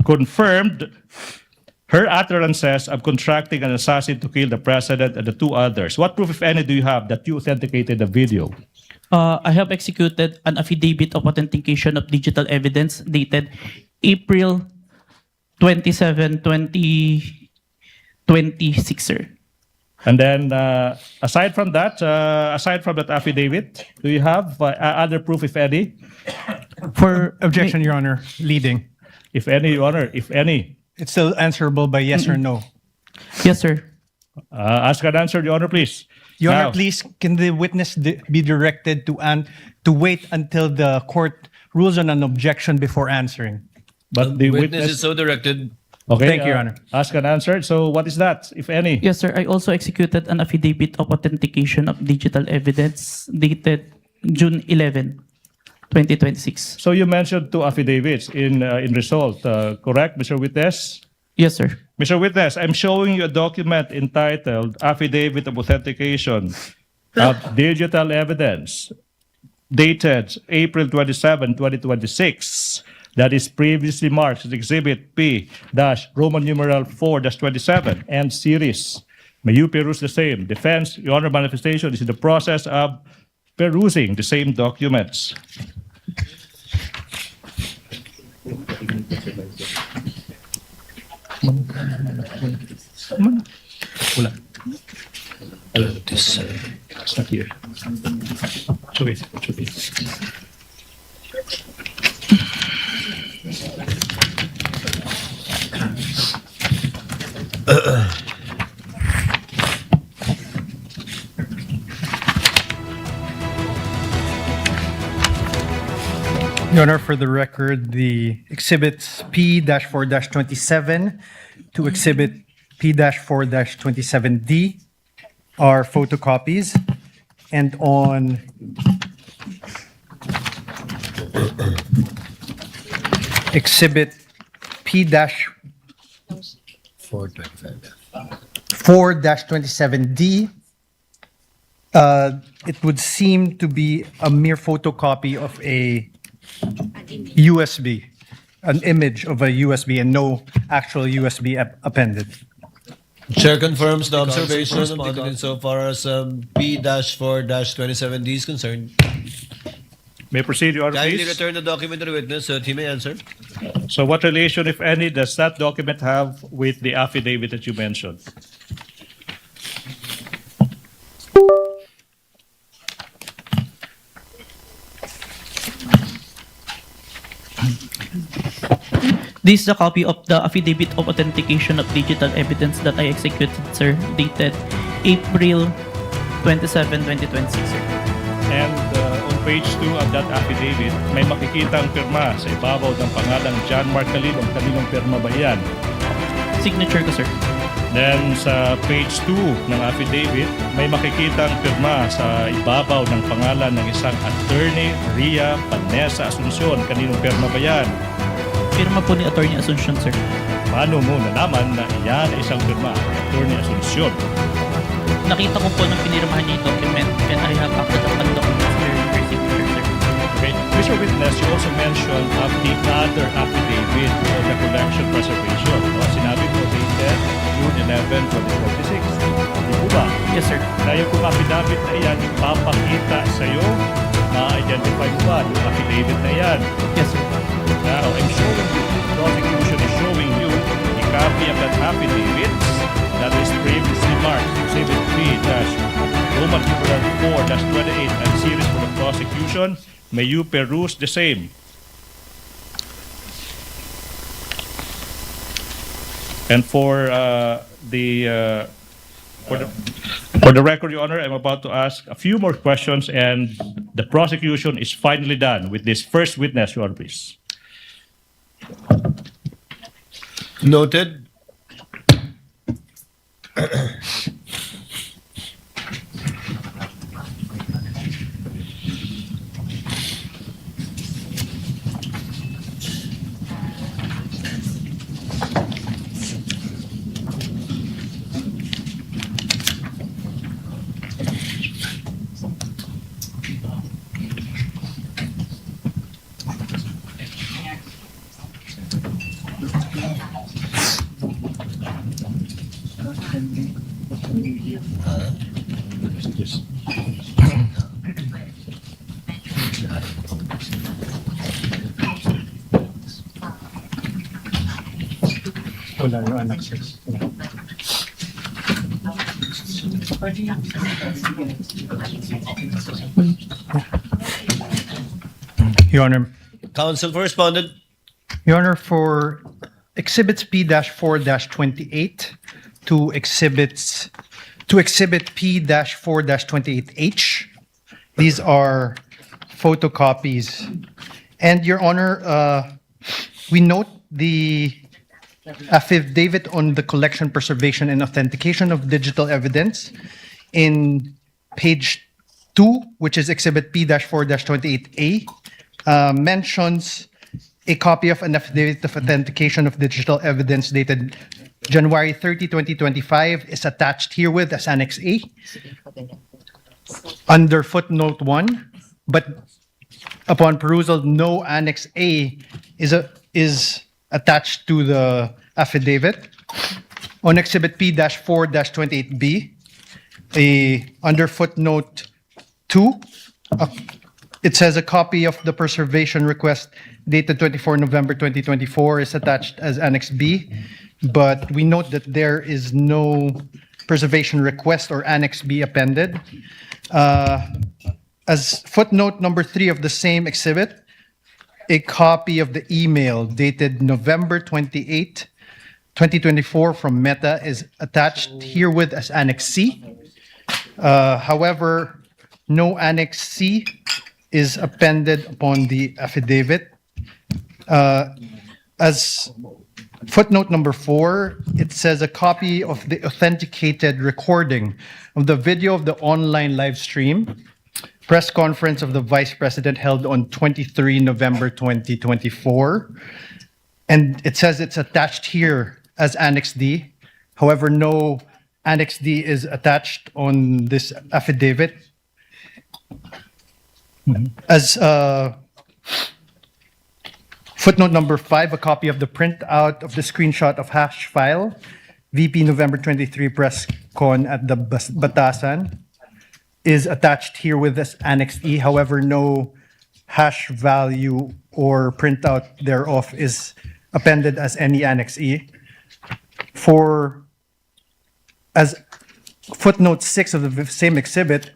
A: confirmed her utterances of contracting an assassin to kill the President and the two others. What proof, if any, do you have that you authenticated the video?
B: I have executed an affidavit of authentication of digital evidence dated April 27, 2026, sir.
A: And then, aside from that affidavit, do you have other proof, if any?
C: For objection, Your Honor, leading.
A: If any, Your Honor, if any.
C: It's still answerable by yes or no.
B: Yes, sir.
A: Ask and answer, Your Honor, please.
C: Your
A: Now,
C: Honor, please, can the witness be directed to wait until the court rules on an objection before answering?
A: but the
D: Witness is
A: witness.
D: so directed.
A: Okay,
C: Thank you, Your Honor.
A: Ask and answer. So, what is that, if any?
B: Yes, sir. I also executed an affidavit of authentication of digital evidence dated June 11, 2026.
A: So, you mentioned two affidavits in result, correct, Mr. Witness?
B: Yes, sir.
A: Mr. Witness, I'm showing you a document entitled Affidavit of Authentication of Digital Evidence, dated April 27, 2026, that is previously marked as Exhibit P Roman numeral 4-27 and series. May you peruse the same. Defense, Your Honor, manifestation is in the process of perusing the same documents. It's not here. It's okay. It's okay.
C: Your Honor, for the record, the exhibits P-4-27 to exhibit P-4-27D are photocopies, and on exhibit P-4-27D, it would seem to be a mere photocopy of a USB, an image of a USB and no actual USB appended.
D: Chair confirms the observation insofar as P-4-27D is concerned.
A: May proceed, Your Honor,
D: Kindly
A: please.
D: return the document to the witness so that he may answer.
A: So what relation, if any, does that document have with the affidavit that you mentioned?
B: This is a copy of the affidavit of authentication of digital evidence that I executed, sir, dated April 27, 2026, sir.
A: And on page 2 of that affidavit, may makikita ang pirma sa ibabaw ng pangalang John Mark Calilong. Kaninong pirma ba yan?
B: Signature ko, sir.
A: Then sa page 2 ng affidavit, may makikita ang pirma sa ibabaw ng pangalan ng isang attorney, Ria Vanessa Asuncion. Kaninong pirma ba yan?
B: Firma po ni Attorney Asuncion, sir.
A: Paano mo nalaman na iyan ay isang pirma, attorney Asuncion?
B: Nakita ko po nung pinirmahan niya yung document and I have acted upon the documents for her signature, sir.
A: Okay. Mr. Witness, you also mentioned of the other affidavit for the collection preservation. No? Sinabi mo dated June 11, 2026. Di po ba?
B: Yes, sir.
A: Na yung kung affidavit na yan, ipapakita sa'yo, ma-identify mo ba yung affidavit na yan?
B: Yes, sir.
A: Now, I'm showing you, the prosecution is showing you a copy of that affidavit that is previously marked Exhibit B-Roman numeral 4-28 and series for the prosecution. May you peruse the same. And for the record, Your Honor, I'm about to ask a few more questions, and the prosecution is finally done with this first witness, Your Honor, please.
D: Noted.
C: Wala yung annexes. Your Honor,
D: Counsel for respondent.
C: Your Honor, for exhibits P-4-28 to exhibit P-4-28H, these are photocopies. And Your Honor, we note the affidavit on the collection, preservation, and authentication of digital evidence in page 2, which is exhibit P-4-28A, mentions a copy of an affidavit of authentication of digital evidence dated January 30, 2025 is attached herewith as Annex A under footnote 1, but upon perusal, no Annex A is attached to the affidavit. On exhibit P-4-28B, under footnote 2, it says a copy of the preservation request dated 24 November 2024 is attached as Annex B, but we note that there is no preservation request or Annex B appended. As footnote number 3 of the same exhibit, a copy of the email dated November 28, 2024 from Meta is attached herewith as Annex C. However, no Annex C is appended upon the affidavit. As footnote number 4, it says a copy of the authenticated recording of the video of the online live stream press conference of the Vice President held on 23 November 2024. And it says it's attached here as Annex D. However, no Annex D is attached on this affidavit. As footnote number 5, a copy of the printout of the screenshot of hash file, VP November 23 press con at the Batasan, is attached herewith as Annex E. However, no hash value or printout thereof is appended as any Annex E. As footnote 6 of the same exhibit,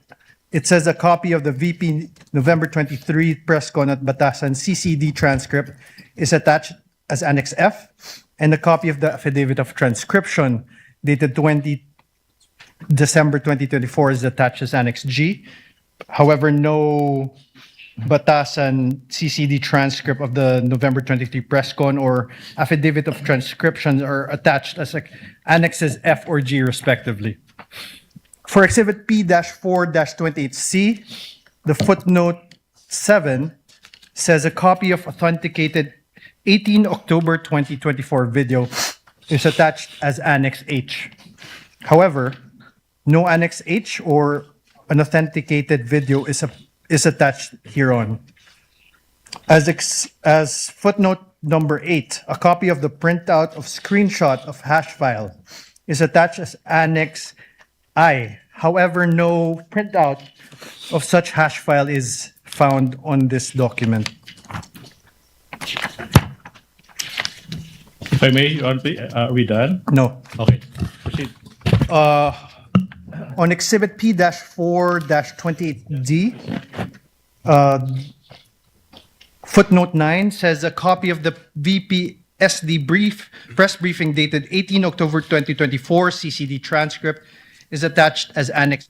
C: it says a copy of the VP November 23 press con at Batasan CCD transcript is attached as Annex F, and a copy of the affidavit of transcription dated December 2024 is attached as Annex G. However, no Batasan CCD transcript of the November 23 press con or affidavit of transcription are attached as like Annexes F or G respectively. For Exhibit P-4-28C, the footnote 7 says a copy of authenticated 18 October 2024 video is attached as Annex H. However, no Annex H or an authenticated video is attached hereon. As footnote number 8, a copy of the printout of screenshot of hash file is attached as Annex I. However, no printout of such hash file is found on this document.
A: If I may, Your Honor, are we done?
C: No.
A: Okay, proceed.
C: On Exhibit P-4-28D, footnote 9 says a copy of the VP SD press briefing dated 18 October 2024 CCD transcript is attached as Annex.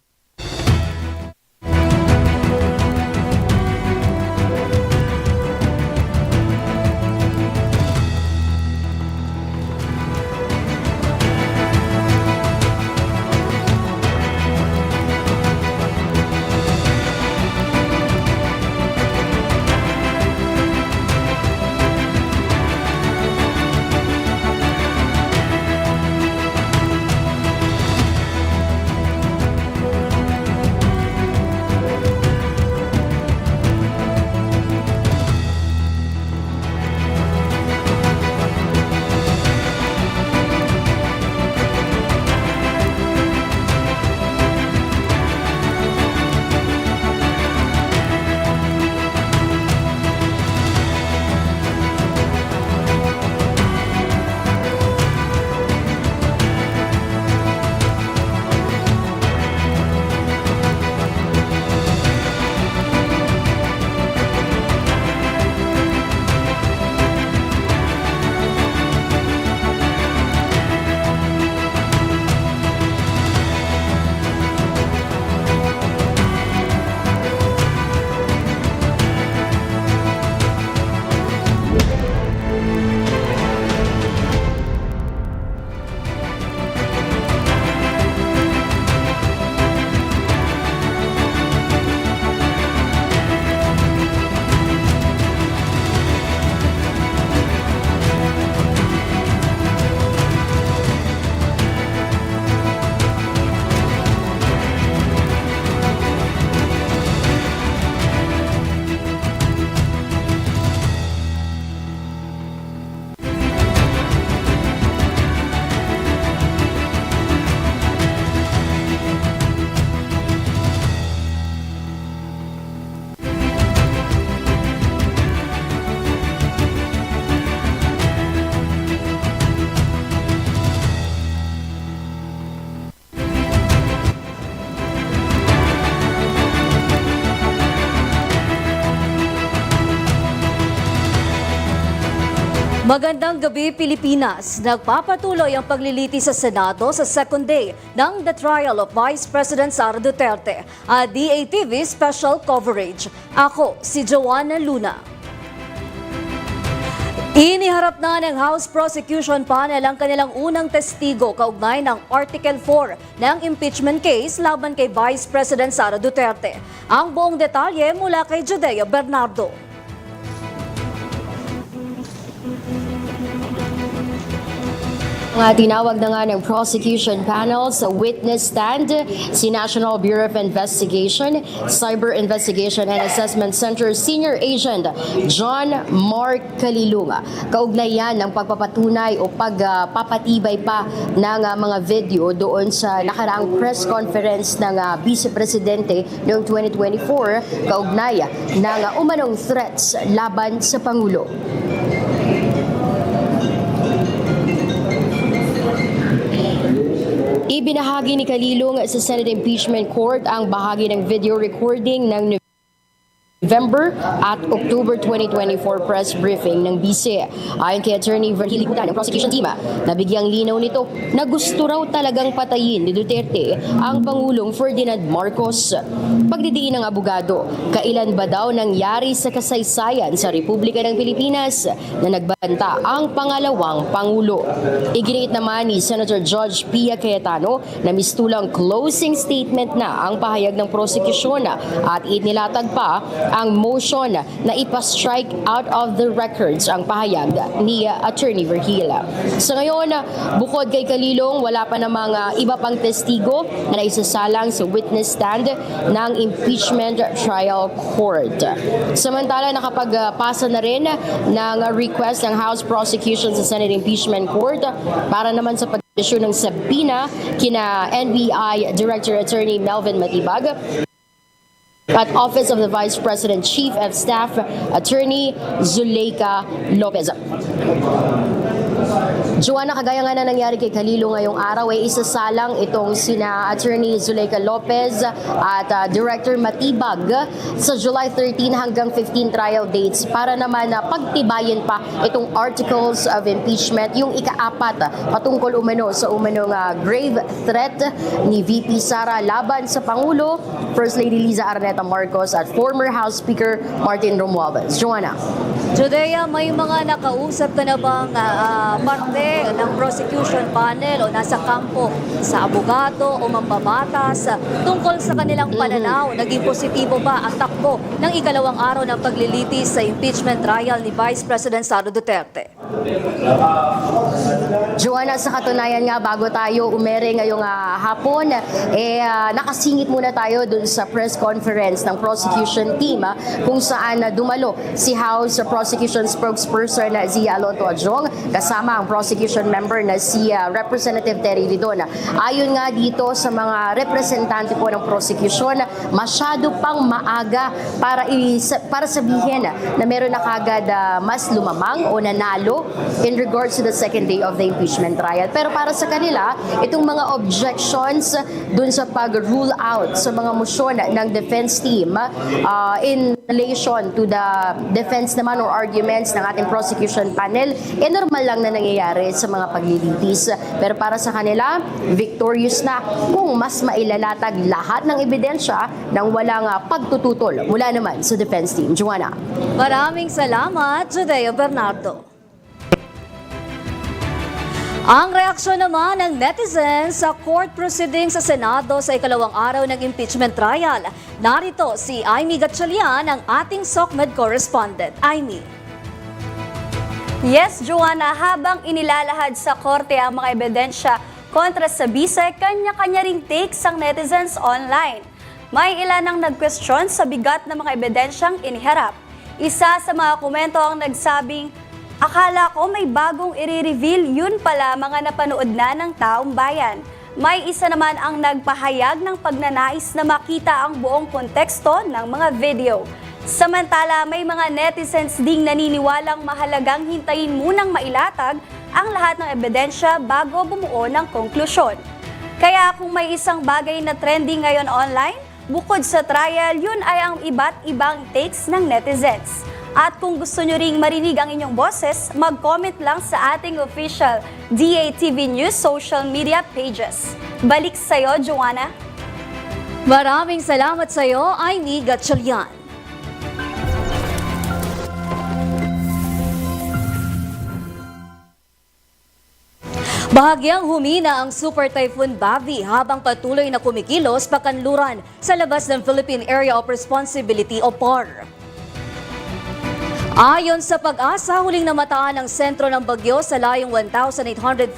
G: Magandang gabi, Pilipinas. Nagpapatuloy ang pagliliti sa Senado sa second day ng the trial of Vice President Sara Duterte. A D8TV special coverage. Ako, si Joanna Luna. Iniharap na ng House Prosecution Panel ang kanilang unang testigo kaugnay ng Article 4 ng impeachment case laban kay Vice President Sara Duterte. Ang buong detalye mula kay Judea Bernardo.
H: Tinawag na nga ng prosecution panel sa witness stand si National Bureau of Investigation, Cyber Investigation and Assessment Center Senior Agent John Mark Calilunga. Kaugnay yan ng pagpapatunay o pagpapatibay pa ng mga video doon sa nakaraang press conference ng Vice Presidente noong 2024 kaugnay ng umanong threats laban sa Pangulo. Ibinahagi ni Calilung sa Senate Impeachment Court ang bahagi ng video recording ng November at October 2024 press briefing ng BC. Ayon kay Attorney Verhili ng prosecution team, nabigyang linaw nito na gusto raw talagang patayin ni Duterte ang Pangulong Ferdinand Marcos. Pagdidiin ng abogado, kailan ba daw nangyari sa kasaysayan sa Republika ng Pilipinas na nagbanta ang pangalawang Pangulo? Iginiit naman ni Senator Judge Pia Cayetano na mistulang closing statement na ang pahayag ng prosecution at inilatag pa ang motion na ipa-strike out of the records ang pahayag ni Attorney Verhila. Sa ngayon, bukod kay Calilung, wala pa namang iba pang testigo na naisasalang sa witness stand ng Impeachment Trial Court. Samantala, nakapagpasa na rin ng request ng House Prosecution sa Senate Impeachment Court para naman sa pag-issue ng subpoena kina NBI Director Attorney Melvin Matibag at Office of the Vice President Chief of Staff Attorney Zuleika Lopez. Joanna, kagaya nga na nangyari kay Calilung ngayong araw ay isasalang itong sina Attorney Zuleika Lopez at Director Matibag sa July 13 hanggang 15 trial dates para naman na pagtibayin pa itong articles of impeachment, yung ika-4 patungkol umano sa umanong grave threat ni VP Sara laban sa Pangulo, First Lady Liza Araneta Marcos at former House Speaker Martin Romualdez. Joanna.
G: Judea, may mga nakausap ka na bang parte ng prosecution panel o nasa kampo sa abogado o mambabatas tungkol sa kanilang pananaw? Naging positibo ba ang takbo ng ikalawang araw ng paglilitis sa impeachment trial ni Vice President Sara Duterte?
H: Joanna, sa katunayan nga, bago tayo umere ngayong hapon, nakasingit muna tayo dun sa press conference ng prosecution team kung saan dumalo si House Prosecution Spokesperson na Zia Alonto Adjong kasama ang prosecution member na si Representative Terry Ridon. Ayon nga dito sa mga representante po ng prosecution, masyado pang maaga para sabihin na meron na kagad mas lumamang o nanalo in regards to the second day of the impeachment trial. Pero para sa kanila, itong mga objections dun sa pag-rule out sa mga motion ng defense team in relation to the defense naman or arguments ng ating prosecution panel, normal lang na nangyayari sa mga paglilitis. Pero para sa kanila, victorious na kung mas mailalatag lahat ng ebidensya nang walang pagtututol mula naman sa defense team. Joanna.
G: Maraming salamat, Judea Bernardo. Ang reaksyon naman ng netizens sa court proceedings sa Senado sa ikalawang araw ng impeachment trial. Narito si Aimee Gatchalian, ang ating SOCMED correspondent. Aimee.
I: Yes, Joanna, habang inilalahad sa korte ang mga ebidensya kontra sa bise, kanya-kanya ring takes ang netizens online. May ilan ang nag-question sa bigat ng mga ebidensyang iniharap. Isa sa mga komento ang nagsabing, akala ko may bagong i-reveal, yun pala mga napanood na ng taong bayan. May isa naman ang nagpahayag ng pagnanais na makita ang buong konteksto ng mga video. Samantala, may mga netizens ding naniniwalang mahalagang hintayin munang mailatag ang lahat ng ebidensya bago bumuo ng konklusyon. Kaya kung may isang bagay na trending ngayon online, bukod sa trial, yun ay ang iba't ibang takes ng netizens. At kung gusto nyo ring marinig ang inyong boses, mag-comment lang sa ating official D8TV News social media pages. Balik sa'yo, Joanna.
G: Maraming salamat sa'yo, Aimee Gatchalian. Bahagyang humina ang Super Typhoon Bavi habang patuloy na kumikilos pakanluran sa labas ng Philippine Area of Responsibility o PAR. Ayon sa pag-asa, huling namataan ang sentro ng bagyo sa layong 1,845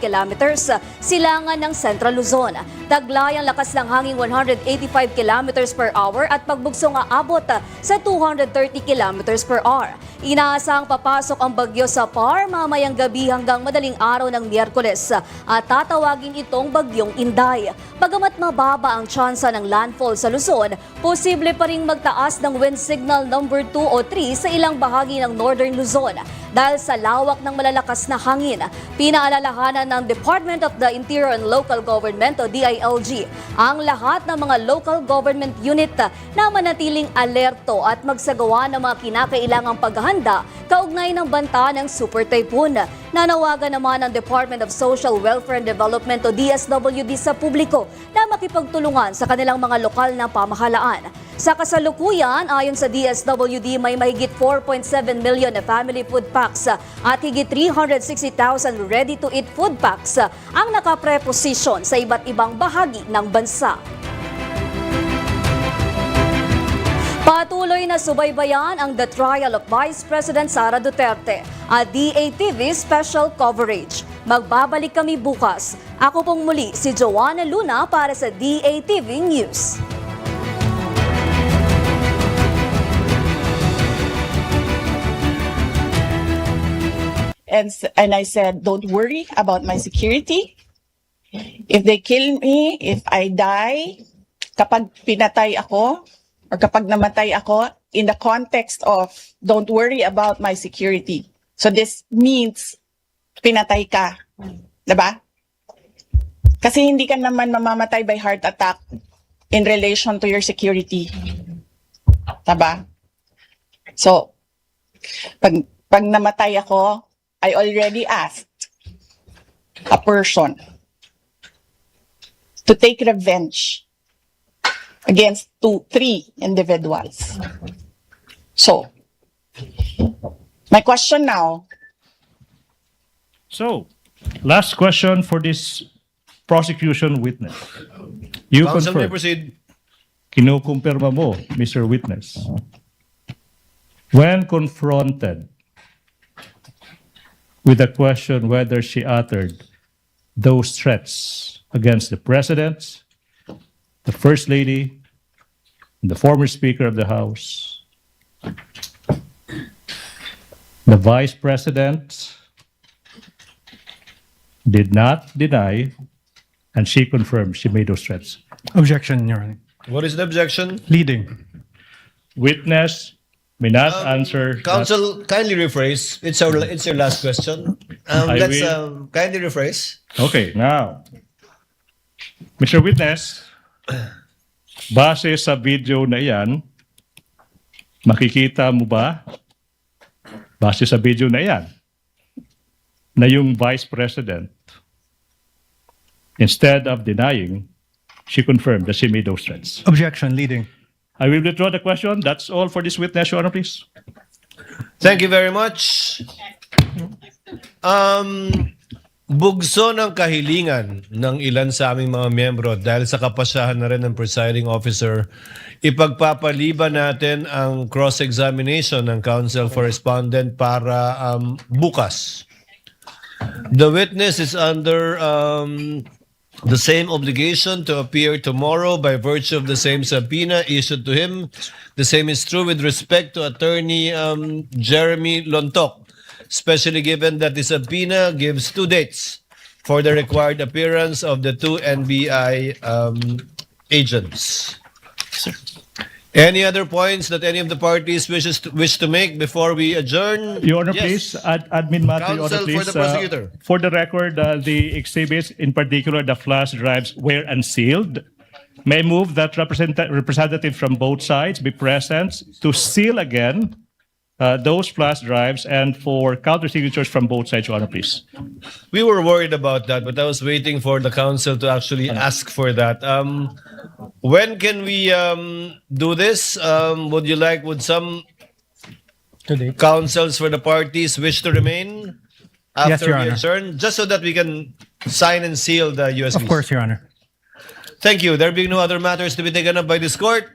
G: kilometers silangan ng Central Luzon. Taglay ang lakas ng hangin 185 kilometers per hour at pagbugsong aabot sa 230 kilometers per hour. Inaasahang papasok ang bagyo sa PAR mamayang gabi hanggang madaling araw ng Miyerkules at tatawagin itong bagyong Inday. Bagamat mababa ang tsansa ng landfall sa Luzon, posible pa ring magtaas ng wind signal number 2 o 3 sa ilang bahagi ng Northern Luzon dahil sa lawak ng malalakas na hangin. Pinaalalahanan ng Department of the Interior and Local Government o DILG ang lahat ng mga local government unit na manatiling alerto at magsagawa ng mga kinakailangang paghahanda kaugnay ng banta ng super typhoon. Nanawagan naman ang Department of Social Welfare and Development o DSWD sa publiko na makipagtulungan sa kanilang mga lokal na pamahalaan. Sa kasalukuyan, ayon sa DSWD, may mahigit 4.7 million na family food packs at higit 360,000 ready-to-eat food packs ang nakapreposisyon sa iba't ibang bahagi ng bansa. Patuloy na subaybayan ang the trial of Vice President Sara Duterte at D8TV special coverage. Magbabalik kami bukas. Ako pong muli si Joanna Luna para sa D8TV News.
J: And I said, don't worry about my security. If they kill me, if I die, kapag pinatay ako, or kapag namatay ako, in the context of, don't worry about my security. So this means, pinatay ka. Diba? Kasi hindi ka naman mamamatay by heart attack in relation to your security. Diba? So, pag namatay ako, I already asked a person to take revenge against 3 individuals. So, my question now.
A: So, last question for this prosecution witness. You
D: Counsel may
A: confirm,
D: proceed.
A: kinukumpirma mo, Mr. Witness, when confronted with the question whether she uttered those threats against the President, the First Lady, and the former Speaker of the House, the Vice President did not deny, and she confirmed she made those threats.
C: Objection, Your Honor.
D: What is the objection?
C: Leading.
A: Witness may not answer. that.
D: Counsel, kindly rephrase. It's your last question.
A: I
D: Let's
A: will.
D: kindly rephrase.
A: Okay, now, Mr. Witness, base sa video na iyan, makikita mo ba, base sa video na iyan, na yung Vice President, instead of denying, she confirmed that she made those threats.
C: Objection, leading.
A: I will withdraw the question. That's all for this witness, Your Honor, please.
D: Thank you very much. Bugso ng kahilingan ng ilan sa aming mga miyembro dahil sa kapasyahan na rin ng presiding officer, ipagpapaliban natin ang cross-examination ng counsel for respondent para bukas. The witness is under the same obligation to appear tomorrow by virtue of the same subpoena issued to him. The same is true with respect to Attorney Jeremy Lontok, especially given that the subpoena gives 2 dates for the required appearance of the 2 NBI agents. Any other points that any of the parties wish to make before we adjourn?
A: Your Honor,
D: Yes.
A: please, admin matter, Your Honor,
D: Counsel
A: please.
D: for the prosecutor.
A: For the record, the exhibits, in particular the flash drives, were unsealed. May I move that representative from both sides be present to seal again those flash drives and for counter signatures from both sides, Your Honor, please.
D: We were worried about that, but I was waiting for the council to actually ask for that. When can we do this? Would some
C: Today.
D: councils for the parties wish to remain
C: Yes,
D: after
C: Your
D: we
C: Honor.
D: adjourn? Just so that we can sign and seal the USBs.
C: Of course, Your Honor.
D: Thank you. There being no other matters to be taken up by this court,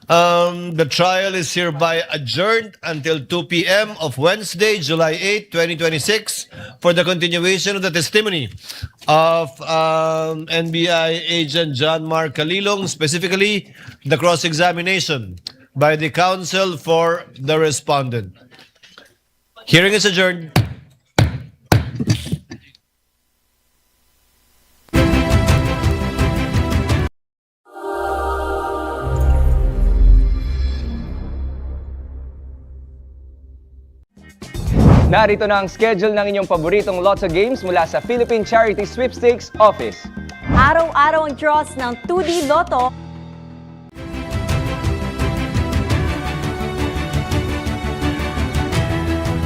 D: The trial is hereby adjourned until 2 p.m. of Wednesday, July 8, 2026, for the continuation of the testimony of NBI Agent John Mark Calilong, specifically the cross-examination by the counsel for the respondent. Hearing is adjourned.
K: Narito na ang schedule ng inyong paboritong Lotto games mula sa Philippine Charity Sweepstakes Office.
I: Araw-araw ang draws ng 2D Lotto